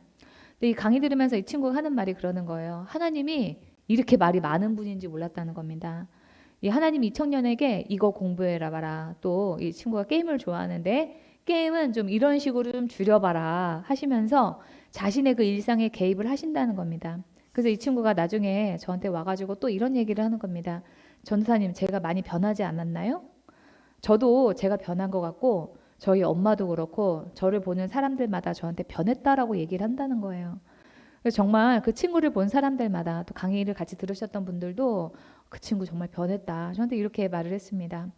E: 근데 이 강의 들으면서 이 친구가 하는 말이 그러는 거예요. 하나님이 이렇게 말이 많은 분인지 몰랐다는 겁니다. 이 하나님이 이 청년에게 이거 공부해라 봐라. 또 이 친구가 게임을 좋아하는데 게임은 좀 이런 식으로 좀 줄여봐라 하시면서 자신의 그 일상에 개입을 하신다는 겁니다. 그래서 이 친구가 나중에 저한테 와가지고 또 이런 얘기를 하는 겁니다. 전도사님, 제가 많이 변하지 않았나요? 저도 제가 변한 것 같고 저희 엄마도 그렇고 저를 보는 사람들마다 저한테 변했다라고 얘기를 한다는 거예요. 그래서 정말 그 친구를 본 사람들마다 또 강의를 같이 들으셨던 분들도 그 친구 정말 변했다. 저한테 이렇게 말을 했습니다.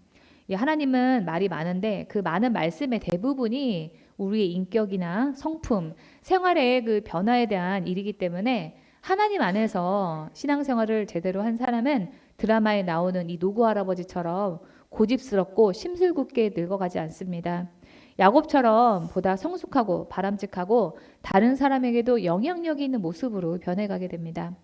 E: 하나님은 말이 많은데 그 많은 말씀의 대부분이 우리의 인격이나 성품, 생활의 그 변화에 대한 일이기 때문에 하나님 안에서 신앙생활을 제대로 한 사람은 드라마에 나오는 이 노구 할아버지처럼 고집스럽고 심술궂게 늙어가지 않습니다. 야곱처럼 보다 성숙하고 바람직하고 다른 사람에게도 영향력이 있는 모습으로 변해가게 됩니다.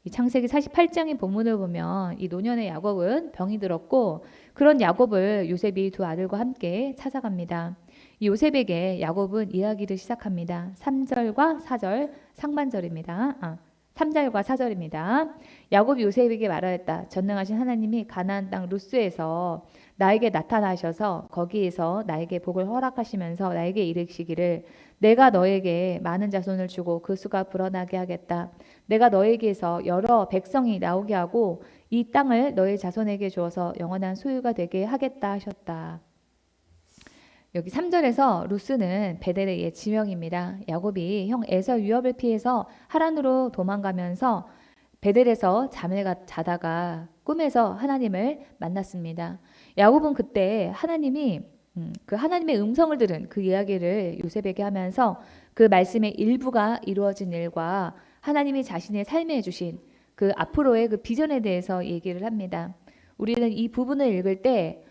E: 이 창세기 48장의 본문을 보면 이 노년의 야곱은 병이 들었고 그런 야곱을 요셉이 두 아들과 함께 찾아갑니다. 이 요셉에게 야곱은 이야기를 시작합니다. 3절과 4절 상반절입니다. 3절과 4절입니다. 야곱이 요셉에게 말하였다. 전능하신 하나님이 가나안 땅 루스에서 나에게 나타나셔서 거기에서 나에게 복을 허락하시면서 나에게 이르시기를 내가 너에게 많은 자손을 주고 그 수가 불어나게 하겠다. 내가 너에게서 여러 백성이 나오게 하고 이 땅을 너의 자손에게 주어서 영원한 소유가 되게 하겠다 하셨다. 여기 3절에서 루스는 베델의 지명입니다. 야곱이 형 에서 위협을 피해서 하란으로 도망가면서 베델에서 자다가 꿈에서 하나님을 만났습니다. 야곱은 그때 그 하나님의 음성을 들은 그 이야기를 요셉에게 하면서 그 말씀의 일부가 이루어진 일과 하나님이 자신의 삶에 주신 그 앞으로의 그 비전에 대해서 얘기를 합니다. 우리는 이 부분을 읽을 때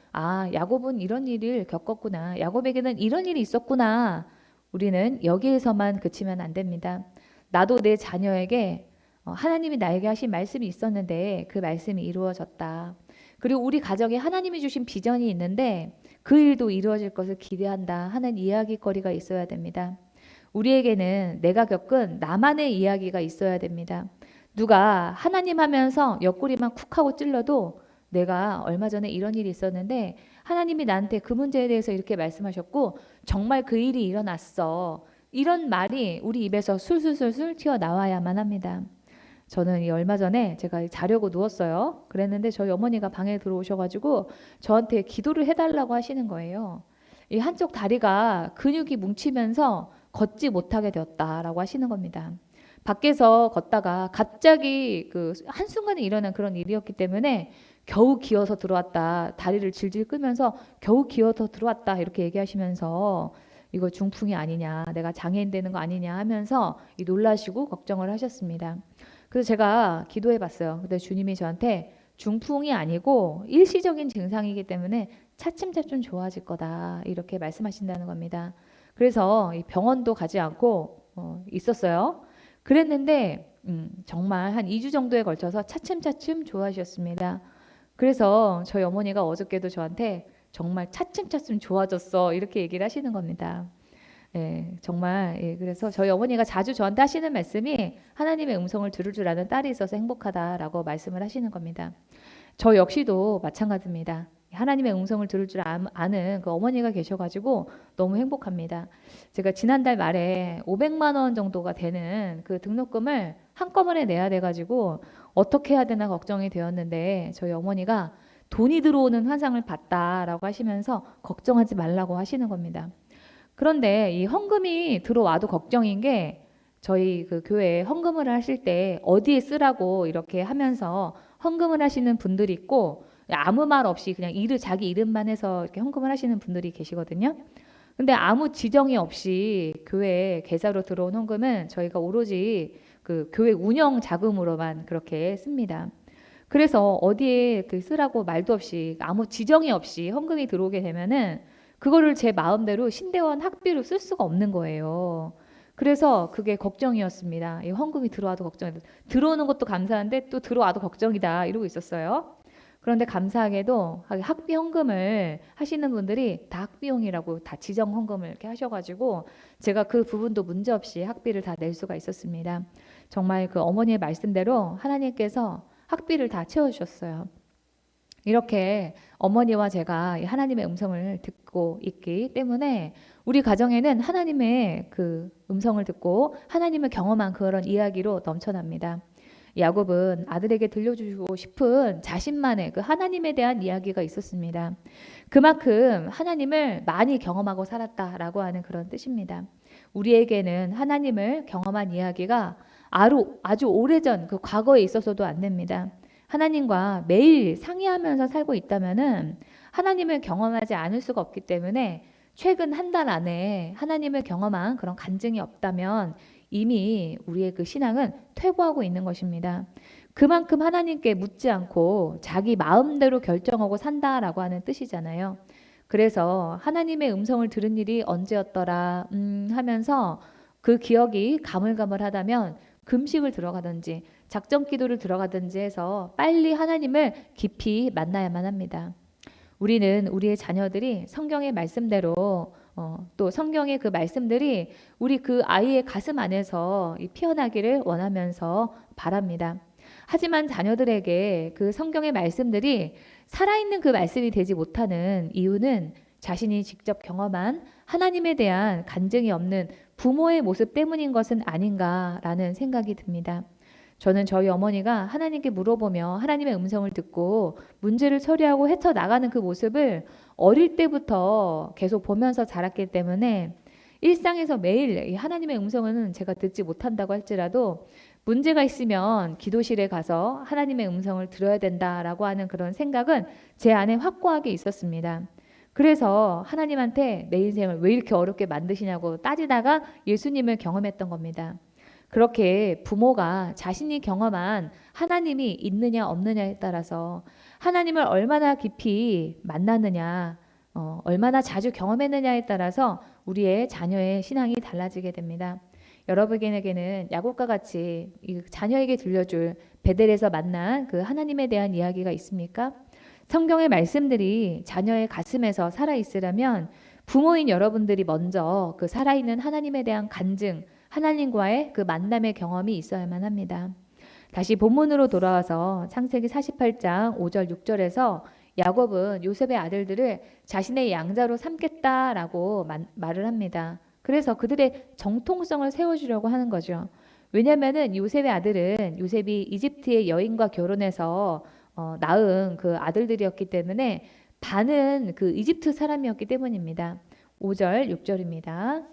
E: 야곱은 이런 일을 겪었구나. 야곱에게는 이런 일이 있었구나. 우리는 여기에서만 그치면 안 됩니다. 나도 내 자녀에게 하나님이 나에게 하신 말씀이 있었는데 그 말씀이 이루어졌다. 그리고 우리 가정에 하나님이 주신 비전이 있는데 그 일도 이루어질 것을 기대한다 하는 이야기거리가 있어야 됩니다. 우리에게는 내가 겪은 나만의 이야기가 있어야 됩니다. 누가 하나님 하면서 옆구리만 쿡 하고 찔러도 내가 얼마 전에 이런 일이 있었는데 하나님이 나한테 그 문제에 대해서 이렇게 말씀하셨고 정말 그 일이 일어났어. 이런 말이 우리 입에서 술술술술 튀어나와야만 합니다. 저는 얼마 전에 제가 자려고 누웠어요. 그랬는데 저희 어머니가 방에 들어오셔가지고 저한테 기도를 해달라고 하시는 거예요. 이 한쪽 다리가 근육이 뭉치면서 걷지 못하게 되었다라고 하시는 겁니다. 밖에서 걷다가 갑자기 그 한순간에 일어난 그런 일이었기 때문에 겨우 기어서 들어왔다. 다리를 질질 끌면서 겨우 기어서 들어왔다. 이렇게 얘기하시면서 이거 중풍이 아니냐, 내가 장애인 되는 거 아니냐 하면서 놀라시고 걱정을 하셨습니다. 그래서 제가 기도해 봤어요. 근데 주님이 저한테 중풍이 아니고 일시적인 증상이기 때문에 차츰차츰 좋아질 거다. 이렇게 말씀하신다는 겁니다. 그래서 이 병원도 가지 않고 있었어요. 그랬는데 정말 한 2주 정도에 걸쳐서 차츰차츰 좋아지셨습니다. 그래서 저희 어머니가 어저께도 저한테 정말 차츰차츰 좋아졌어 이렇게 얘기를 하시는 겁니다. 정말 그래서 저희 어머니가 자주 저한테 하시는 말씀이 하나님의 음성을 들을 줄 아는 딸이 있어서 행복하다라고 말씀을 하시는 겁니다. 저 역시도 마찬가지입니다. 하나님의 음성을 들을 줄 아는 그 어머니가 계셔가지고 너무 행복합니다. 제가 지난달 말에 500만 원 정도가 되는 그 등록금을 한꺼번에 내야 돼가지고 어떻게 해야 되나 걱정이 되었는데 저희 어머니가 돈이 들어오는 환상을 봤다라고 하시면서 걱정하지 말라고 하시는 겁니다. 그런데 이 헌금이 들어와도 걱정인 게 저희 그 교회에 헌금을 하실 때 어디에 쓰라고 이렇게 하면서 헌금을 하시는 분들이 있고 아무 말 없이 그냥 자기 이름만 해서 이렇게 헌금을 하시는 분들이 계시거든요. 근데 아무 지정이 없이 교회 계좌로 들어온 헌금은 저희가 오로지 그 교회 운영 자금으로만 그렇게 씁니다. 그래서 어디에 그 쓰라고 말도 없이 아무 지정이 없이 헌금이 들어오게 되면은 그거를 제 마음대로 신대원 학비로 쓸 수가 없는 거예요. 그래서 그게 걱정이었습니다. 이 헌금이 들어와도 걱정이다. 들어오는 것도 감사한데 또 들어와도 걱정이다 이러고 있었어요. 그런데 감사하게도 학비 헌금을 하시는 분들이 다 학비용이라고 다 지정 헌금을 이렇게 하셔가지고 제가 그 부분도 문제없이 학비를 다 낼 수가 있었습니다. 정말 그 어머니의 말씀대로 하나님께서 학비를 다 채워주셨어요. 이렇게 어머니와 제가 하나님의 음성을 듣고 있기 때문에 우리 가정에는 하나님의 그 음성을 듣고 하나님을 경험한 그런 이야기로 넘쳐납니다. 야곱은 아들에게 들려주고 싶은 자신만의 그 하나님에 대한 이야기가 있었습니다. 그만큼 하나님을 많이 경험하고 살았다라고 하는 그런 뜻입니다. 우리에게는 하나님을 경험한 이야기가 아주 오래전 그 과거에 있어서도 안 됩니다. 하나님과 매일 상의하면서 살고 있다면은 하나님을 경험하지 않을 수가 없기 때문에 최근 한 달 안에 하나님을 경험한 그런 간증이 없다면 이미 우리의 그 신앙은 퇴보하고 있는 것입니다. 그만큼 하나님께 묻지 않고 자기 마음대로 결정하고 산다라고 하는 뜻이잖아요. 그래서 하나님의 음성을 들은 일이 언제였더라 하면서 그 기억이 가물가물하다면 금식을 들어가든지 작전 기도를 들어가든지 해서 빨리 하나님을 깊이 만나야만 합니다. 우리는 우리의 자녀들이 성경의 말씀대로 또 성경의 그 말씀들이 우리 그 아이의 가슴 안에서 피어나기를 원하면서 바랍니다. 하지만 자녀들에게 그 성경의 말씀들이 살아있는 그 말씀이 되지 못하는 이유는 자신이 직접 경험한 하나님에 대한 간증이 없는 부모의 모습 때문인 것은 아닌가라는 생각이 듭니다. 저는 저희 어머니가 하나님께 물어보며 하나님의 음성을 듣고 문제를 처리하고 헤쳐나가는 그 모습을 어릴 때부터 계속 보면서 자랐기 때문에 일상에서 매일 이 하나님의 음성은 제가 듣지 못한다고 할지라도 문제가 있으면 기도실에 가서 하나님의 음성을 들어야 된다라고 하는 그런 생각은 제 안에 확고하게 있었습니다. 그래서 하나님한테 내 인생을 왜 이렇게 어렵게 만드시냐고 따지다가 예수님을 경험했던 겁니다. 그렇게 부모가 자신이 경험한 하나님이 있느냐 없느냐에 따라서 하나님을 얼마나 깊이 만났느냐, 얼마나 자주 경험했느냐에 따라서 우리의 자녀의 신앙이 달라지게 됩니다. 여러분에게는 야곱과 같이 이 자녀에게 들려줄 베델에서 만난 그 하나님에 대한 이야기가 있습니까? 성경의 말씀들이 자녀의 가슴에서 살아있으려면 부모인 여러분들이 먼저 그 살아있는 하나님에 대한 간증, 하나님과의 그 만남의 경험이 있어야만 합니다. 다시 본문으로 돌아와서 창세기 48장 5절 6절에서 야곱은 요셉의 아들들을 자신의 양자로 삼겠다라고 말을 합니다. 그래서 그들의 정통성을 세워주려고 하는 거죠. 왜냐하면은 요셉의 아들은 요셉이 이집트의 여인과 결혼해서 낳은 그 아들들이었기 때문에 반은 그 이집트 사람이었기 때문입니다. 5절 6절입니다.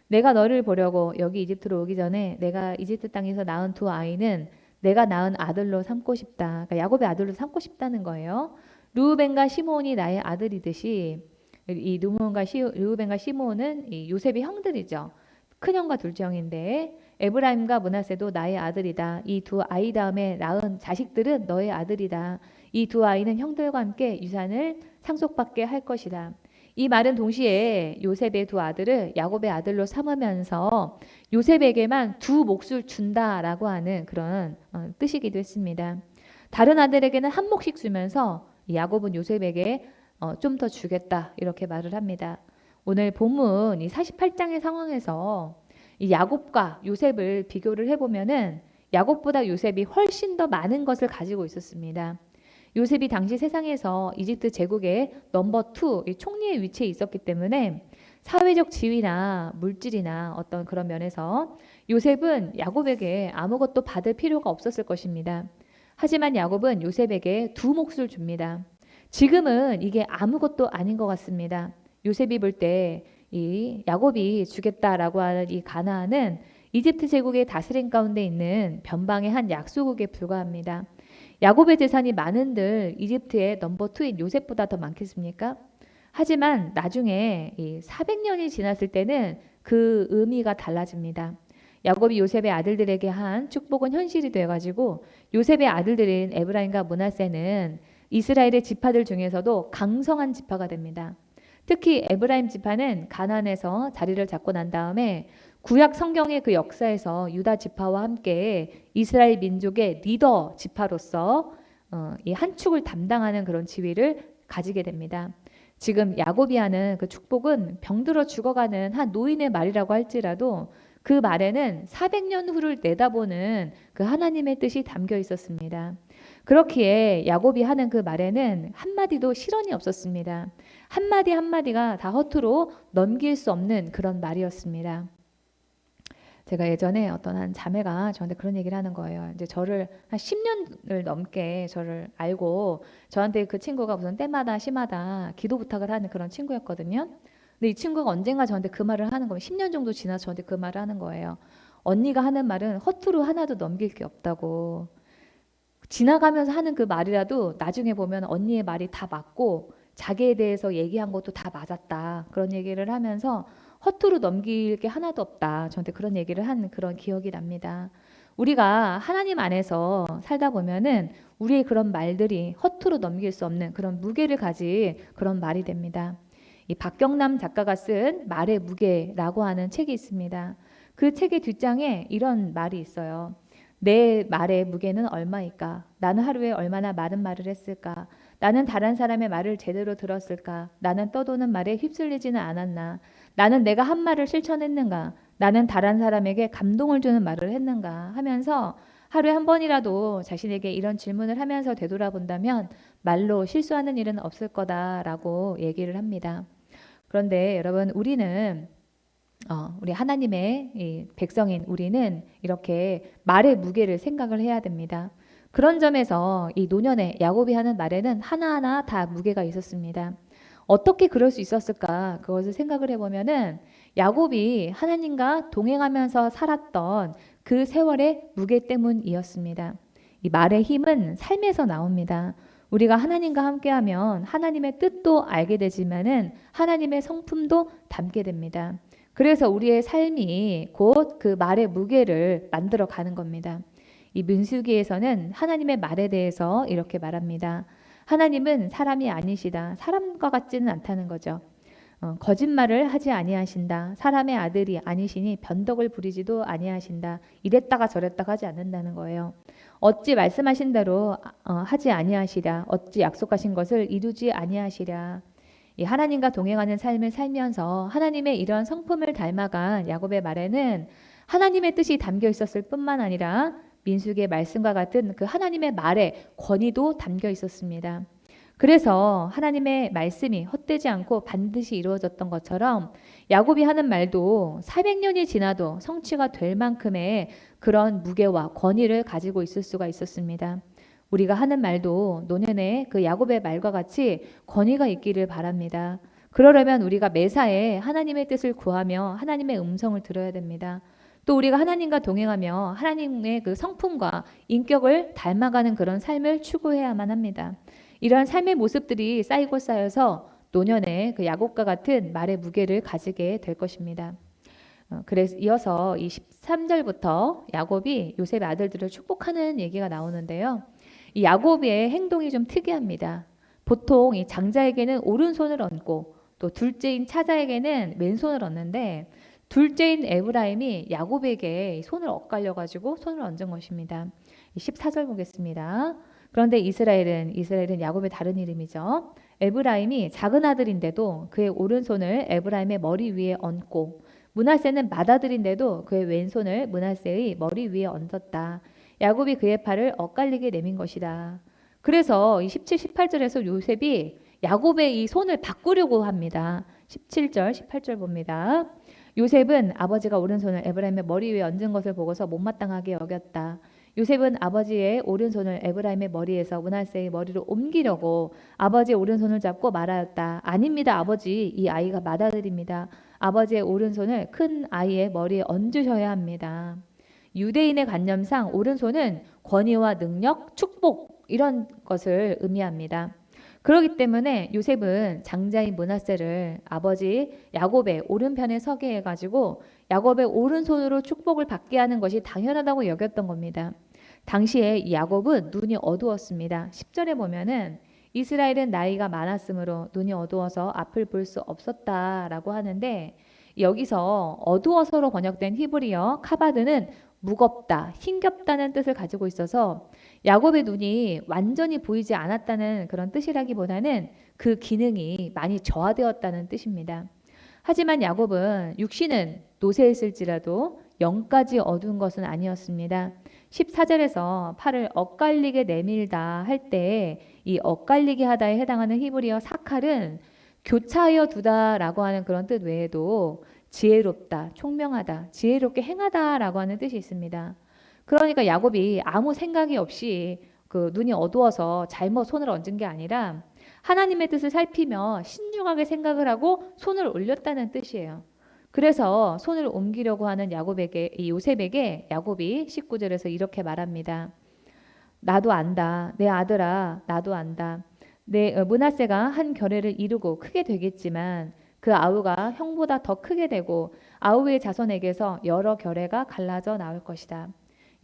E: 내가 너를 보려고 여기 이집트로 오기 전에 내가 이집트 땅에서 낳은 두 아이는 내가 낳은 아들로 삼고 싶다. 그러니까 야곱의 아들로 삼고 싶다는 거예요. 르우벤과 시므온이 나의 아들이듯이 이 르우벤과 시므온은 이 요셉의 형들이죠. 큰형과 둘째형인데 에브라임과 므낫세도 나의 아들이다. 이 두 아이 다음에 낳은 자식들은 너의 아들이다. 이 두 아이는 형들과 함께 유산을 상속받게 할 것이다. 이 말은 동시에 요셉의 두 아들을 야곱의 아들로 삼으면서 요셉에게만 두 몫을 준다라고 하는 그런 뜻이기도 했습니다. 다른 아들에게는 한 몫씩 주면서 야곱은 요셉에게 좀 더 주겠다 이렇게 말을 합니다. 오늘 본문 이 48장의 상황에서 이 야곱과 요셉을 비교를 해보면은 야곱보다 요셉이 훨씬 더 많은 것을 가지고 있었습니다. 요셉이 당시 세상에서 이집트 제국의 넘버 2 이 총리의 위치에 있었기 때문에 사회적 지위나 물질이나 어떤 그런 면에서 요셉은 야곱에게 아무것도 받을 필요가 없었을 것입니다. 하지만 야곱은 요셉에게 두 몫을 줍니다. 지금은 이게 아무것도 아닌 것 같습니다. 요셉이 볼 때 이 야곱이 주겠다라고 하는 이 가나안은 이집트 제국의 다스림 가운데 있는 변방의 한 약소국에 불과합니다. 야곱의 재산이 많은들 이집트의 넘버 2인 요셉보다 더 많겠습니까? 하지만 나중에 이 400년이 지났을 때는 그 의미가 달라집니다. 야곱이 요셉의 아들들에게 한 축복은 현실이 되어가지고 요셉의 아들들인 에브라임과 므낫세는 이스라엘의 지파들 중에서도 강성한 지파가 됩니다. 특히 에브라임 지파는 가나안에서 자리를 잡고 난 다음에 구약 성경의 그 역사에서 유다 지파와 함께 이스라엘 민족의 리더 지파로서 이 한 축을 담당하는 그런 지위를 가지게 됩니다. 지금 야곱이 하는 그 축복은 병들어 죽어가는 한 노인의 말이라고 할지라도 그 말에는 400년 후를 내다보는 그 하나님의 뜻이 담겨 있었습니다. 그렇기에 야곱이 하는 그 말에는 한마디도 실언이 없었습니다. 한마디 한마디가 다 허투루 넘길 수 없는 그런 말이었습니다. 제가 예전에 어떤 한 자매가 저한테 그런 얘기를 하는 거예요. 이제 저를 한 10년을 넘게 저를 알고 저한테 그 친구가 무슨 때마다 시마다 기도 부탁을 하는 그런 친구였거든요. 근데 이 친구가 언젠가 저한테 그 말을 하는 거예요. 10년 정도 지나서 저한테 그 말을 하는 거예요. 언니가 하는 말은 허투루 하나도 넘길 게 없다고. 지나가면서 하는 그 말이라도 나중에 보면 언니의 말이 다 맞고 자기에 대해서 얘기한 것도 다 맞았다. 그런 얘기를 하면서 허투루 넘길 게 하나도 없다. 저한테 그런 얘기를 한 그런 기억이 납니다. 우리가 하나님 안에서 살다 보면은 우리의 그런 말들이 허투루 넘길 수 없는 그런 무게를 가진 그런 말이 됩니다. 이 박경남 작가가 쓴 말의 무게라고 하는 책이 있습니다. 그 책의 뒷장에 이런 말이 있어요. 내 말의 무게는 얼마일까? 나는 하루에 얼마나 많은 말을 했을까? 나는 다른 사람의 말을 제대로 들었을까? 나는 떠도는 말에 휩쓸리지는 않았나? 나는 내가 한 말을 실천했는가? 나는 다른 사람에게 감동을 주는 말을 했는가? 하면서 하루에 한 번이라도 자신에게 이런 질문을 하면서 되돌아본다면 말로 실수하는 일은 없을 거다라고 얘기를 합니다. 그런데 여러분 우리는 우리 하나님의 이 백성인 우리는 이렇게 말의 무게를 생각을 해야 됩니다. 그런 점에서 이 노년의 야곱이 하는 말에는 하나하나 다 무게가 있었습니다. 어떻게 그럴 수 있었을까? 그것을 생각을 해보면은 야곱이 하나님과 동행하면서 살았던 그 세월의 무게 때문이었습니다. 이 말의 힘은 삶에서 나옵니다. 우리가 하나님과 함께하면 하나님의 뜻도 알게 되지만은 하나님의 성품도 담게 됩니다. 그래서 우리의 삶이 곧 그 말의 무게를 만들어 가는 겁니다. 이 민수기에서는 하나님의 말에 대해서 이렇게 말합니다. 하나님은 사람이 아니시다. 사람과 같지는 않다는 거죠. 거짓말을 하지 아니하신다. 사람의 아들이 아니시니 변덕을 부리지도 아니하신다. 이랬다가 저랬다가 하지 않는다는 거예요. 어찌 말씀하신 대로 하지 아니하시랴. 어찌 약속하신 것을 이루지 아니하시랴. 이 하나님과 동행하는 삶을 살면서 하나님의 이런 성품을 닮아간 야곱의 말에는 하나님의 뜻이 담겨 있었을 뿐만 아니라 민수기의 말씀과 같은 그 하나님의 말에 권위도 담겨 있었습니다. 그래서 하나님의 말씀이 헛되지 않고 반드시 이루어졌던 것처럼 야곱이 하는 말도 400년이 지나도 성취가 될 만큼의 그런 무게와 권위를 가지고 있을 수가 있었습니다. 우리가 하는 말도 노년의 그 야곱의 말과 같이 권위가 있기를 바랍니다. 그러려면 우리가 매사에 하나님의 뜻을 구하며 하나님의 음성을 들어야 됩니다. 또 우리가 하나님과 동행하며 하나님의 그 성품과 인격을 닮아가는 그런 삶을 추구해야만 합니다. 이러한 삶의 모습들이 쌓이고 쌓여서 노년에 그 야곱과 같은 말의 무게를 가지게 될 것입니다. 그래서 이어서 이 13절부터 야곱이 요셉의 아들들을 축복하는 얘기가 나오는데요. 이 야곱의 행동이 좀 특이합니다. 보통 이 장자에게는 오른손을 얹고 또 둘째인 차자에게는 왼손을 얹는데 둘째인 에브라임이 야곱에게 손을 엇갈려 가지고 손을 얹은 것입니다. 14절 보겠습니다. 그런데 이스라엘은 야곱의 다른 이름이죠. 에브라임이 작은 아들인데도 그의 오른손을 에브라임의 머리 위에 얹고 므낫세는 맏아들인데도 그의 왼손을 므낫세의 머리 위에 얹었다. 야곱이 그의 팔을 엇갈리게 내민 것이다. 그래서 이 17, 18절에서 요셉이 야곱의 이 손을 바꾸려고 합니다. 17절, 18절 봅니다. 요셉은 아버지가 오른손을 에브라임의 머리 위에 얹은 것을 보고서 못마땅하게 여겼다. 요셉은 아버지의 오른손을 에브라임의 머리에서 므낫세의 머리로 옮기려고 아버지의 오른손을 잡고 말하였다. 아닙니다, 아버지. 이 아이가 맏아들입니다. 아버지의 오른손을 큰 아이의 머리에 얹으셔야 합니다. 유대인의 관념상 오른손은 권위와 능력, 축복 이런 것을 의미합니다. 그렇기 때문에 요셉은 장자인 므낫세를 아버지 야곱의 오른편에 서게 해가지고 야곱의 오른손으로 축복을 받게 하는 것이 당연하다고 여겼던 겁니다. 당시에 이 야곱은 눈이 어두웠습니다. 10절에 보면은 이스라엘은 나이가 많았으므로 눈이 어두워서 앞을 볼 수 없었다라고 하는데, 여기서 어두워서로 번역된 히브리어 카바드는 무겁다, 힘겹다는 뜻을 가지고 있어서 야곱의 눈이 완전히 보이지 않았다는 그런 뜻이라기보다는 그 기능이 많이 저하되었다는 뜻입니다. 하지만 야곱은 육신은 노쇠했을지라도 영까지 어두운 것은 아니었습니다. 14절에서 팔을 엇갈리게 내밀다 할 때 이 엇갈리게 하다에 해당하는 히브리어 사칼은 교차하여 두다라고 하는 그런 뜻 외에도 지혜롭다, 총명하다, 지혜롭게 행하다라고 하는 뜻이 있습니다. 그러니까 야곱이 아무 생각이 없이 그 눈이 어두워서 잘못 손을 얹은 게 아니라 하나님의 뜻을 살피며 신중하게 생각을 하고 손을 올렸다는 뜻이에요. 그래서 손을 옮기려고 하는 야곱에게, 이 요셉에게 야곱이 19절에서 이렇게 말합니다. 나도 안다. 내 아들아, 나도 안다. 므낫세가 한 결례를 이루고 크게 되겠지만 그 아우가 형보다 더 크게 되고 아우의 자손에게서 여러 결례가 갈라져 나올 것이다.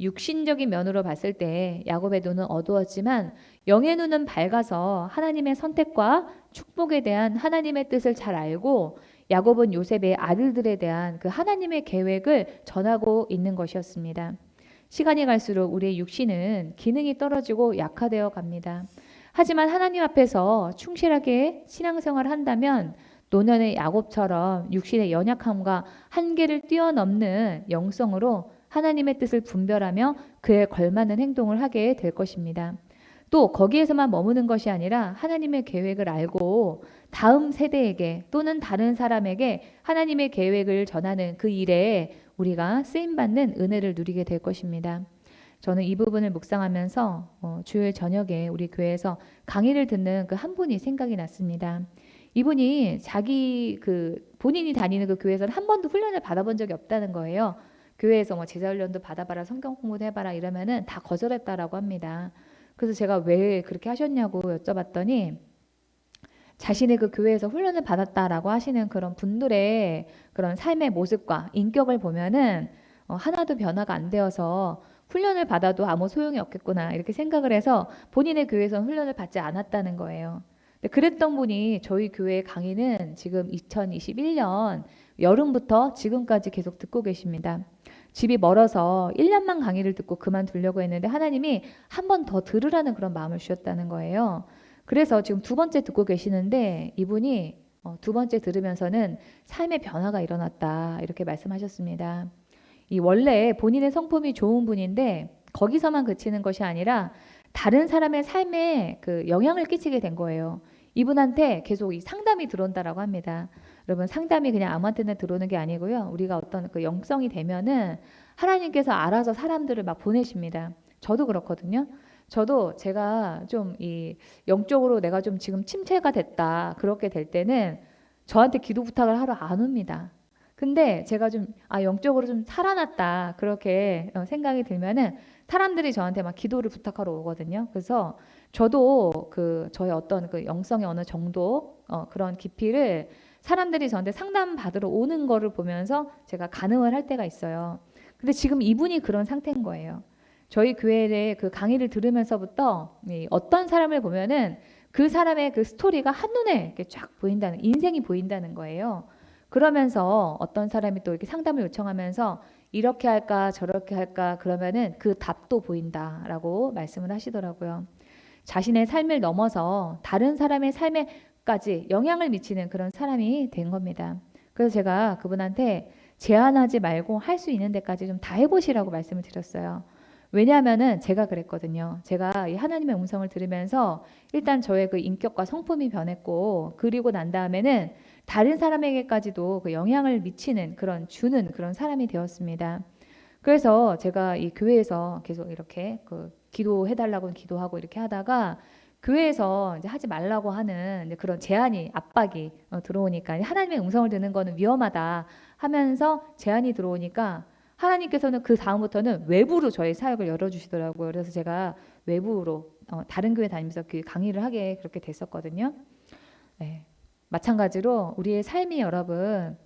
E: 육신적인 면으로 봤을 때 야곱의 눈은 어두웠지만 영의 눈은 밝아서 하나님의 선택과 축복에 대한 하나님의 뜻을 잘 알고 야곱은 요셉의 아들들에 대한 그 하나님의 계획을 전하고 있는 것이었습니다. 시간이 갈수록 우리의 육신은 기능이 떨어지고 약화되어 갑니다. 하지만 하나님 앞에서 충실하게 신앙생활을 한다면 노년의 야곱처럼 육신의 연약함과 한계를 뛰어넘는 영성으로 하나님의 뜻을 분별하며 그에 걸맞는 행동을 하게 될 것입니다. 또 거기에서만 머무는 것이 아니라 하나님의 계획을 알고 다음 세대에게 또는 다른 사람에게 하나님의 계획을 전하는 그 일에 우리가 쓰임받는 은혜를 누리게 될 것입니다. 저는 이 부분을 묵상하면서 주일 저녁에 우리 교회에서 강의를 듣는 그 한 분이 생각이 났습니다. 이분이 자기 본인이 다니는 그 교회에서는 한 번도 훈련을 받아본 적이 없다는 거예요. 교회에서 뭐 제자훈련도 받아봐라, 성경 공부도 해봐라 이러면은 다 거절했다라고 합니다. 그래서 제가 왜 그렇게 하셨냐고 여쭤봤더니 자신의 그 교회에서 훈련을 받았다라고 하시는 그런 분들의 그런 삶의 모습과 인격을 보면은 하나도 변화가 안 되어서 훈련을 받아도 아무 소용이 없겠구나 이렇게 생각을 해서 본인의 교회에서 훈련을 받지 않았다는 거예요. 근데 그랬던 분이 저희 교회 강의는 지금 2021년 여름부터 지금까지 계속 듣고 계십니다. 집이 멀어서 1년만 강의를 듣고 그만두려고 했는데 하나님이 한 번 더 들으라는 그런 마음을 주셨다는 거예요. 그래서 지금 두 번째 듣고 계시는데 이분이 두 번째 들으면서는 삶의 변화가 일어났다 이렇게 말씀하셨습니다. 이 원래 본인의 성품이 좋은 분인데 거기서만 그치는 것이 아니라 다른 사람의 삶에 그 영향을 끼치게 된 거예요. 이분한테 계속 이 상담이 들어온다라고 합니다. 여러분 상담이 그냥 아무한테나 들어오는 게 아니고요. 우리가 어떤 그 영성이 되면은 하나님께서 알아서 사람들을 막 보내십니다. 저도 그렇거든요. 저도 제가 좀 이 영적으로 내가 좀 지금 침체가 됐다 그렇게 될 때는 저한테 기도 부탁을 하러 안 옵니다. 근데 제가 좀 영적으로 좀 살아났다 그렇게 생각이 들면은 사람들이 저한테 막 기도를 부탁하러 오거든요. 그래서 저도 저의 어떤 그 영성의 어느 정도 그런 깊이를 사람들이 저한테 상담 받으러 오는 거를 보면서 제가 가늠을 할 때가 있어요. 근데 지금 이분이 그런 상태인 거예요. 저희 교회의 그 강의를 들으면서부터 어떤 사람을 보면은 그 사람의 그 스토리가 한눈에 이렇게 쫙 보인다는, 인생이 보인다는 거예요. 그러면서 어떤 사람이 또 이렇게 상담을 요청하면서 이렇게 할까 저렇게 할까 그러면은 그 답도 보인다라고 말씀을 하시더라고요. 자신의 삶을 넘어서 다른 사람의 삶에까지 영향을 미치는 그런 사람이 된 겁니다. 그래서 제가 그분한테 제한하지 말고 할 수 있는 데까지 좀 다 해보시라고 말씀을 드렸어요. 왜냐하면은 제가 그랬거든요. 제가 이 하나님의 음성을 들으면서 일단 저의 그 인격과 성품이 변했고, 그리고 난 다음에는 다른 사람에게까지도 그 영향을 미치는 주는 그런 사람이 되었습니다. 그래서 제가 이 교회에서 계속 이렇게 그 기도해달라고 기도하고 이렇게 하다가 교회에서 이제 하지 말라고 하는 이제 그런 제한이 압박이 들어오니까 하나님의 음성을 듣는 거는 위험하다 하면서 제한이 들어오니까 하나님께서는 그 다음부터는 외부로 저의 사역을 열어주시더라고요. 그래서 제가 외부로 다른 교회 다니면서 그 강의를 하게 그렇게 됐었거든요. 네. 마찬가지로 우리의 삶이 여러분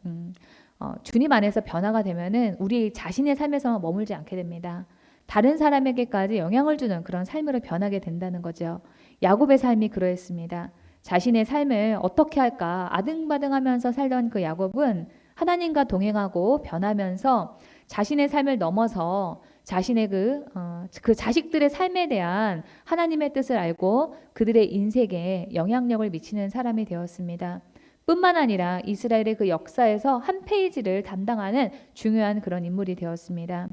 E: 주님 안에서 변화가 되면은 우리 자신의 삶에서 머물지 않게 됩니다. 다른 사람에게까지 영향을 주는 그런 삶으로 변하게 된다는 거죠. 야곱의 삶이 그러했습니다. 자신의 삶을 어떻게 할까 아등바등하면서 살던 그 야곱은 하나님과 동행하고 변하면서 자신의 삶을 넘어서 자신의 그 자식들의 삶에 대한 하나님의 뜻을 알고 그들의 인생에 영향력을 미치는 사람이 되었습니다. 뿐만 아니라 이스라엘의 그 역사에서 한 페이지를 담당하는 중요한 그런 인물이 되었습니다.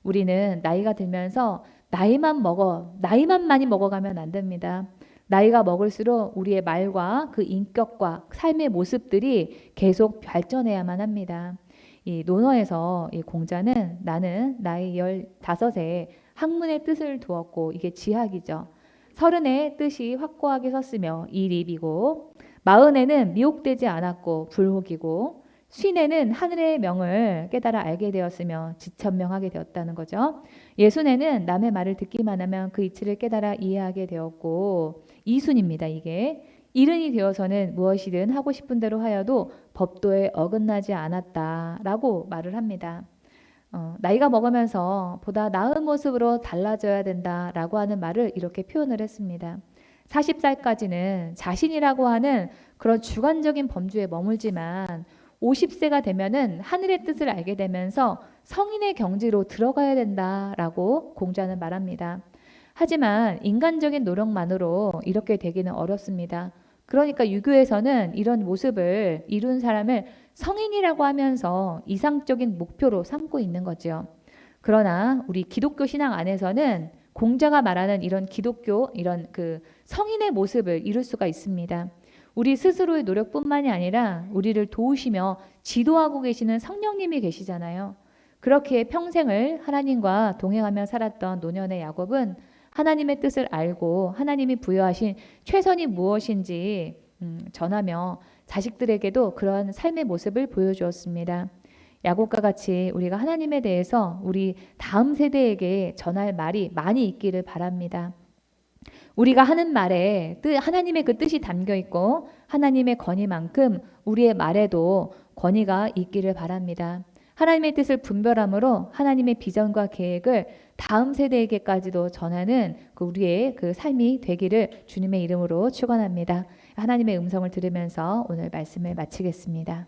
E: 우리는 나이가 들면서 나이만 많이 먹어가면 안 됩니다. 나이가 먹을수록 우리의 말과 그 인격과 삶의 모습들이 계속 발전해야만 합니다. 이 논어에서 이 공자는 나는 나이 15에 학문의 뜻을 두었고 이게 지학이죠. 30에 뜻이 확고하게 섰으며 이립이고 40에는 미혹되지 않았고 불혹이고 50에는 하늘의 명을 깨달아 알게 되었으며 지천명하게 되었다는 거죠. 60에는 남의 말을 듣기만 하면 그 이치를 깨달아 이해하게 되었고 이순입니다. 이게 이른이 되어서는 무엇이든 하고 싶은 대로 하여도 법도에 어긋나지 않았다라고 말을 합니다. 나이가 먹으면서 보다 나은 모습으로 달라져야 된다라고 하는 말을 이렇게 표현을 했습니다. 40살까지는 자신이라고 하는 그런 주관적인 범주에 머물지만 50세가 되면은 하늘의 뜻을 알게 되면서 성인의 경지로 들어가야 된다라고 공자는 말합니다. 하지만 인간적인 노력만으로 이렇게 되기는 어렵습니다. 그러니까 유교에서는 이런 모습을 이룬 사람을 성인이라고 하면서 이상적인 목표로 삼고 있는 거죠. 그러나 우리 기독교 신앙 안에서는 공자가 말하는 이런 이런 그 성인의 모습을 이룰 수가 있습니다. 우리 스스로의 노력뿐만이 아니라 우리를 도우시며 지도하고 계시는 성령님이 계시잖아요. 그렇게 평생을 하나님과 동행하며 살았던 노년의 야곱은 하나님의 뜻을 알고 하나님이 부여하신 최선이 무엇인지 전하며 자식들에게도 그러한 삶의 모습을 보여주었습니다. 야곱과 같이 우리가 하나님에 대해서 우리 다음 세대에게 전할 말이 많이 있기를 바랍니다. 우리가 하는 말에 하나님의 그 뜻이 담겨 있고 하나님의 권위만큼 우리의 말에도 권위가 있기를 바랍니다. 하나님의 뜻을 분별함으로 하나님의 비전과 계획을 다음 세대에게까지도 전하는 우리의 그 삶이 되기를 주님의 이름으로 축원합니다. 하나님의 음성을 들으면서 오늘 말씀을 마치겠습니다.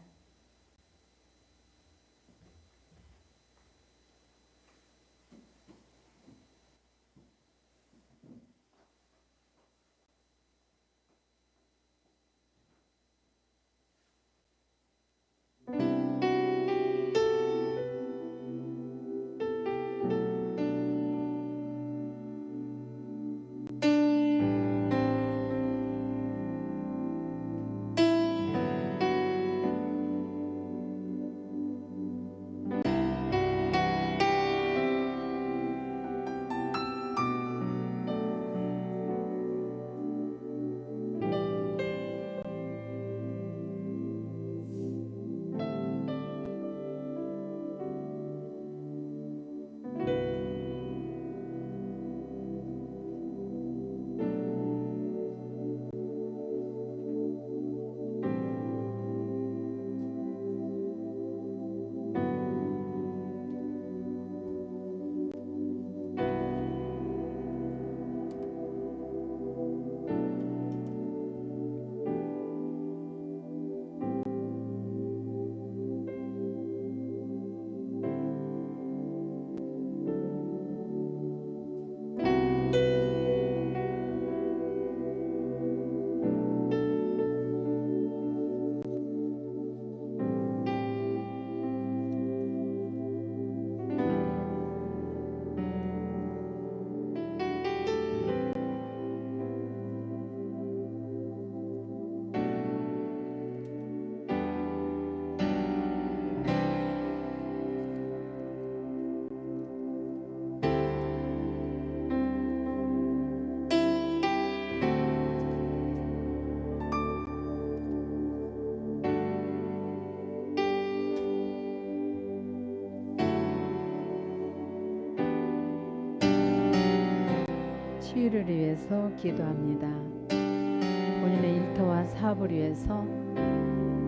A: 치유를 위해서 기도합니다. 본인의 일터와 사업을 위해서,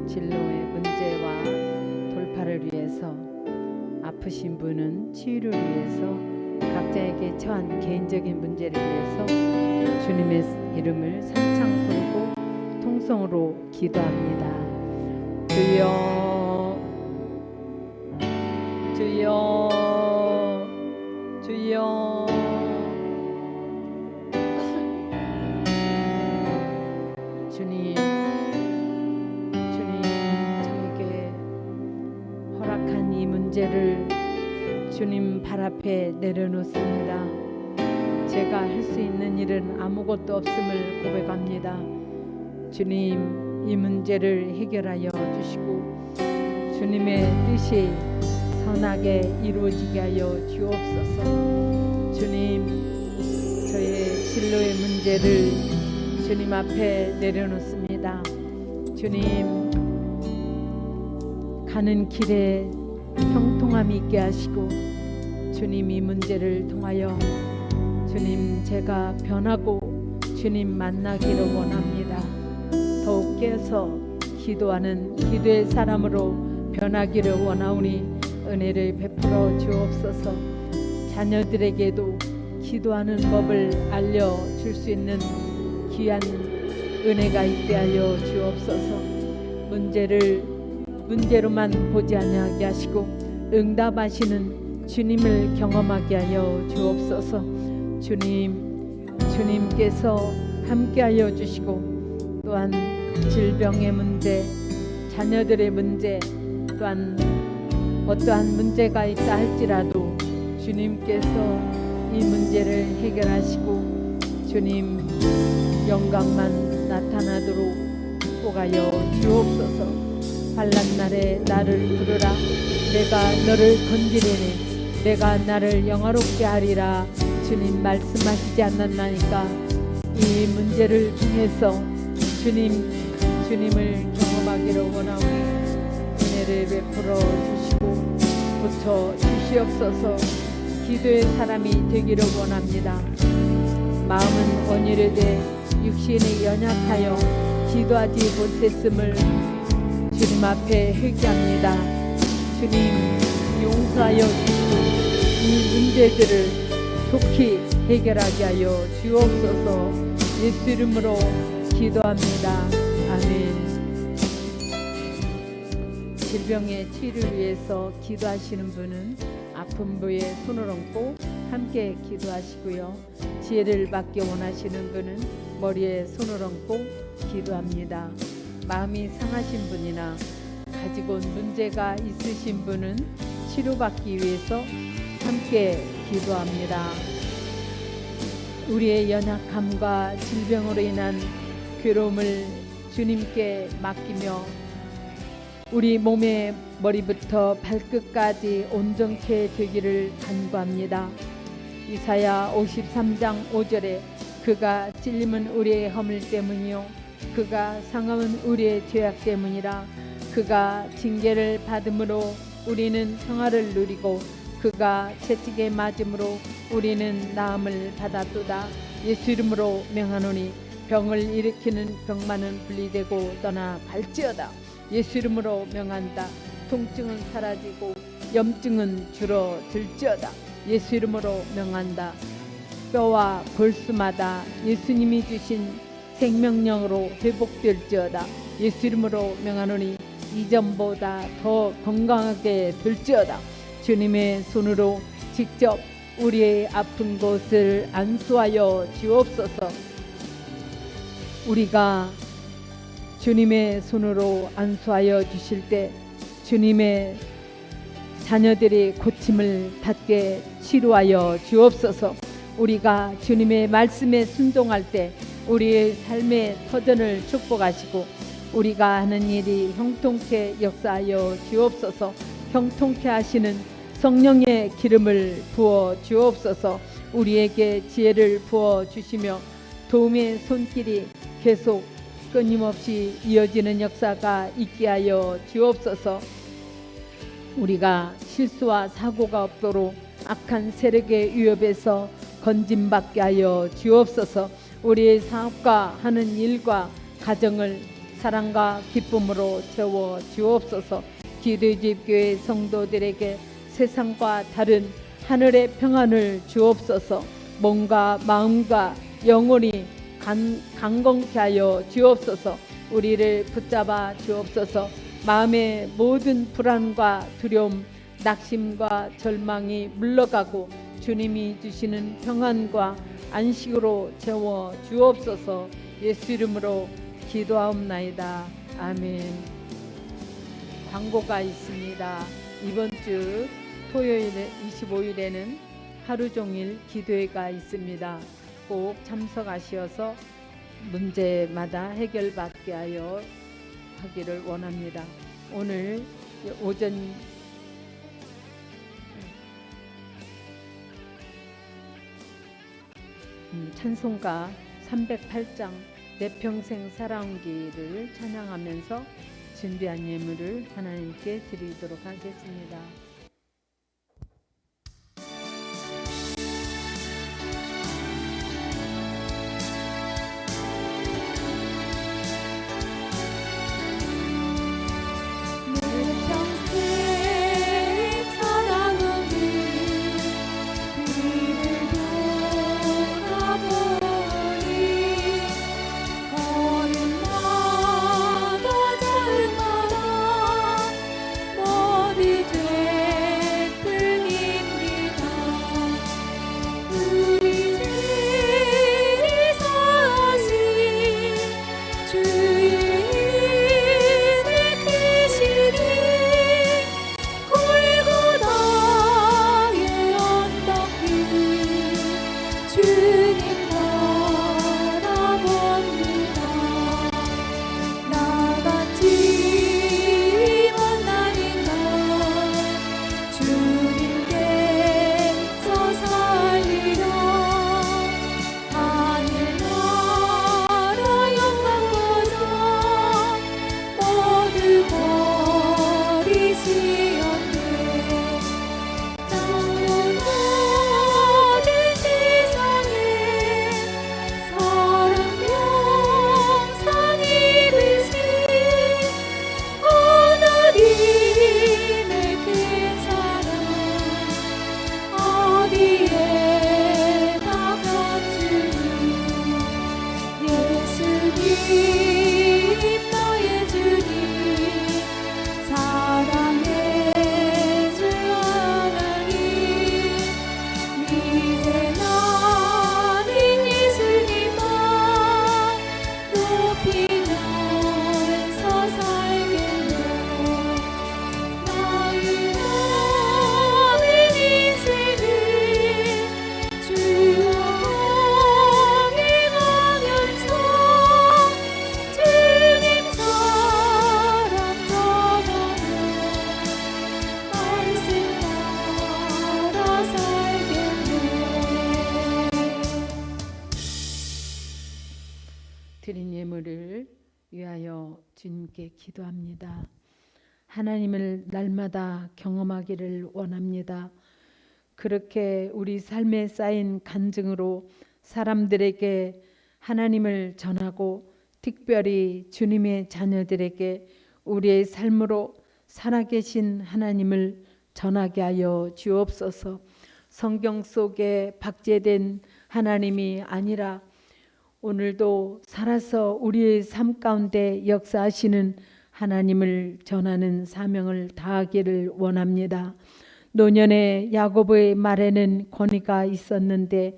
A: 진로의 문제와 돌파를 위해서, 아프신 분은 치유를 위해서, 각자에게 처한 개인적인 문제를 위해서 주님의 이름을 삼창 부르고 통성으로 기도합니다. 주여, 주여, 주여. 주님, 저에게 허락한 이 문제를 주님 발 앞에 내려놓습니다. 제가 할 수 있는 일은 아무것도 없음을 고백합니다. 주님, 이 문제를 해결하여 주시고 주님의 뜻이 선하게 이루어지게 하여 주옵소서. 주님, 저의 진로의 문제를 주님 앞에 내려놓습니다. 주님, 가는 길에 형통함이 있게 하시고 주님, 이 문제를 통하여 주님, 제가 변하고 주님 만나기를 원합니다. 더욱 깨서 기도하는 기도의 사람으로 변하기를 원하오니 은혜를 베풀어 주옵소서. 자녀들에게도 기도하는 법을 알려줄 수 있는 귀한 은혜가 있게 하여 주옵소서. 문제로만 보지 아니하게 하시고 응답하시는 주님을 경험하게 하여 주옵소서. 주님께서 함께하여 주시고 또한 질병의 문제, 자녀들의 문제, 또한 어떠한 문제가 있다 할지라도 주님께서 이 문제를 해결하시고 주님 영광만 나타나도록 축복하여 주옵소서. 환난 날에 나를 부르라. 내가 너를 건지리니 내가 나를 영화롭게 하리라. 주님 말씀하시지 않았나니까. 이 문제를 통해서 주님을 경험하기를 원하오니 은혜를 베풀어 주시고 고쳐 주시옵소서. 기도의 사람이 되기를 원합니다. 마음은 온유되되 육신이 연약하여 기도하지 못했음을 주님 앞에 회개합니다. 주님 용서하여 주시고 이 문제들을 속히 해결하게 하여 주옵소서. 예수 이름으로 기도합니다. 아멘. 질병의 치유를 위해서 기도하시는 분은 아픈 부에 손을 얹고 함께 기도하시고요. 지혜를 받기 원하시는 분은 머리에 손을 얹고 기도합니다. 마음이 상하신 분이나 가지고 온 문제가 있으신 분은 치료받기 위해서 함께 기도합니다. 우리의 연약함과 질병으로 인한 괴로움을 주님께 맡기며 우리 몸의 머리부터 발끝까지 온전케 되기를 간구합니다. 이사야 53장 5절에 그가 찔림은 우리의 허물 때문이요 그가 상함은 우리의 죄악 때문이라. 그가 징계를 받음으로 우리는 평화를 누리고 그가 채찍에 맞음으로 우리는 나음을 받았도다. 예수 이름으로 명하노니 병을 일으키는 병만은 분리되고 떠나 갈지어다. 예수 이름으로 명한다. 통증은 사라지고 염증은 줄어들지어다. 예수 이름으로 명한다. 뼈와 골수마다 예수님이 주신 생명력으로 회복될지어다. 예수 이름으로 명하노니 이전보다 더 건강하게 될지어다. 주님의 손으로 직접 우리의 아픈 곳을 안수하여 주옵소서. 우리가 주님의 손으로 안수하여 주실 때 주님의 자녀들이 고침을 받게 치료하여 주옵소서. 우리가 주님의 말씀에 순종할 때 우리의 삶의 터전을 축복하시고 우리가 하는 일이 형통케 역사하여 주옵소서. 형통케 하시는 성령의 기름을 부어 주옵소서. 우리에게 지혜를 부어 주시며 도움의 손길이 계속 끊임없이 이어지는 역사가 있게 하여 주옵소서. 우리가 실수와 사고가 없도록 악한 세력의 위협에서 건짐받게 하여 주옵소서. 우리의 사업과 하는 일과 가정을 사랑과 기쁨으로 채워 주옵소서. 기도집 교회 성도들에게 세상과 다른 하늘의 평안을 주옵소서. 몸과 마음과 영혼이 강건케 하여 주옵소서. 우리를 붙잡아 주옵소서. 마음의 모든 불안과 두려움, 낙심과 절망이 물러가고 주님이 주시는 평안과 안식으로 채워 주옵소서. 예수 이름으로 기도하옵나이다. 아멘. 광고가 있습니다. 이번 주 토요일에 25일에는 하루 종일 기도회가 있습니다. 꼭 참석하셔서 문제마다 해결받게 하여 하기를 원합니다. 오늘 오전 찬송가 308장 내 평생 살아온기를 찬양하면서 준비한 예물을 하나님께 드리도록 하겠습니다. 드린 예물을 위하여 주님께 기도합니다. 하나님을 날마다 경험하기를 원합니다. 그렇게 우리 삶에 쌓인 간증으로 사람들에게 하나님을 전하고 특별히 주님의 자녀들에게 우리의 삶으로 살아계신 하나님을 전하게 하여 주옵소서. 성경 속에 박제된 하나님이 아니라 오늘도 살아서 우리의 삶 가운데 역사하시는 하나님을 전하는 사명을 다하기를 원합니다. 노년의 야고보의 말에는 권위가 있었는데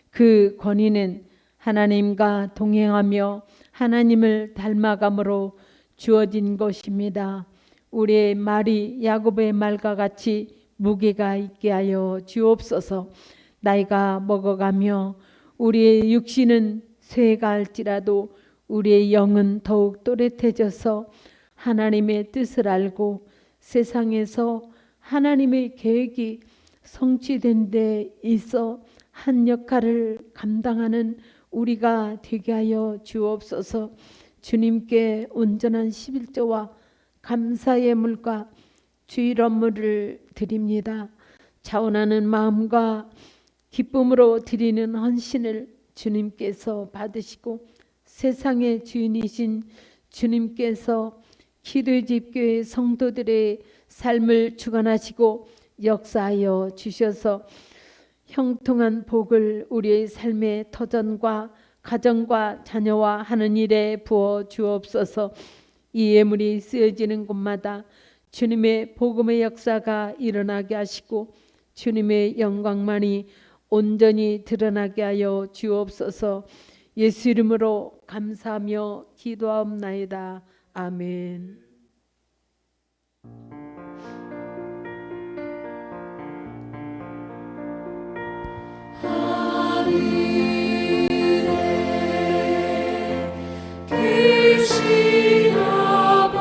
A: 그 권위는 하나님과 동행하며 하나님을 닮아감으로 주어진 것입니다. 우리의 말이 야고보의 말과 같이 무게가 있게 하여 주옵소서. 나이가 먹어가며 우리의 육신은 쇠가 할지라도 우리의 영은 더욱 또렷해져서 하나님의 뜻을 알고 세상에서 하나님의 계획이 성취된 데 있어 한 역할을 감당하는 우리가 되게 하여 주옵소서. 주님께 온전한 11조와 감사의 물과 주일 업무를 드립니다. 자원하는 마음과 기쁨으로 드리는 헌신을 주님께서 받으시고 세상의 주인이신 주님께서 기도집교회 성도들의 삶을 주관하시고 역사하여 주셔서 형통한 복을 우리의 삶의 터전과 가정과 자녀와 하는 일에 부어 주옵소서. 이 예물이 쓰여지는 곳마다 주님의 복음의 역사가 일어나게 하시고 주님의 영광만이 온전히 드러나게 하여 주옵소서. 예수 이름으로 감사하며 기도하옵나이다. 아멘.
D: 계신 아버지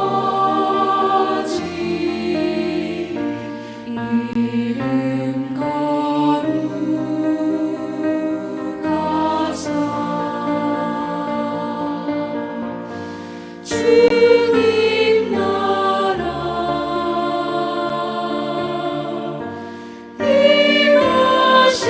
D: 이름 거룩하사 주님 나라 임하시고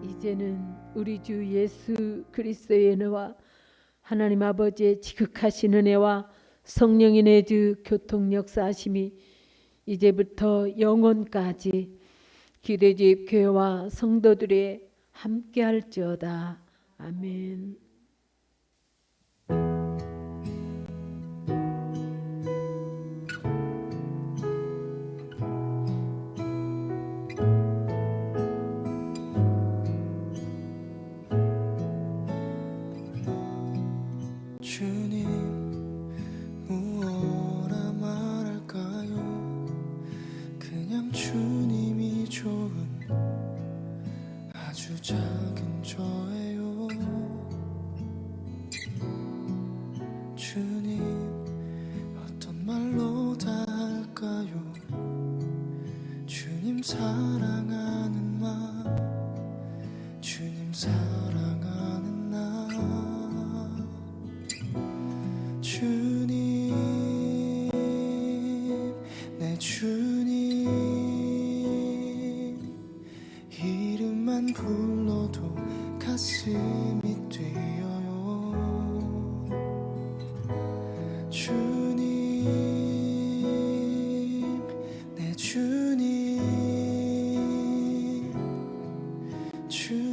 A: 이제는 우리 주 예수 그리스도의 은혜와 하나님 아버지의 지극하신 은혜와 성령의 내주 교통 역사하심이 이제부터 영원까지 기대집 교회와 성도들의 함께할지어다. 아멘.
D: 주님 무엇라 말할까요? 그냥 주님이 좋은 아주 작은 저예요. 주님 어떤 말로 다 할까요? 주님 사랑하는 마음, 주님 사랑하는 나. 주님 내 주님 이름만 불러도 가슴이 뛰어요. 주님 내 주님 주님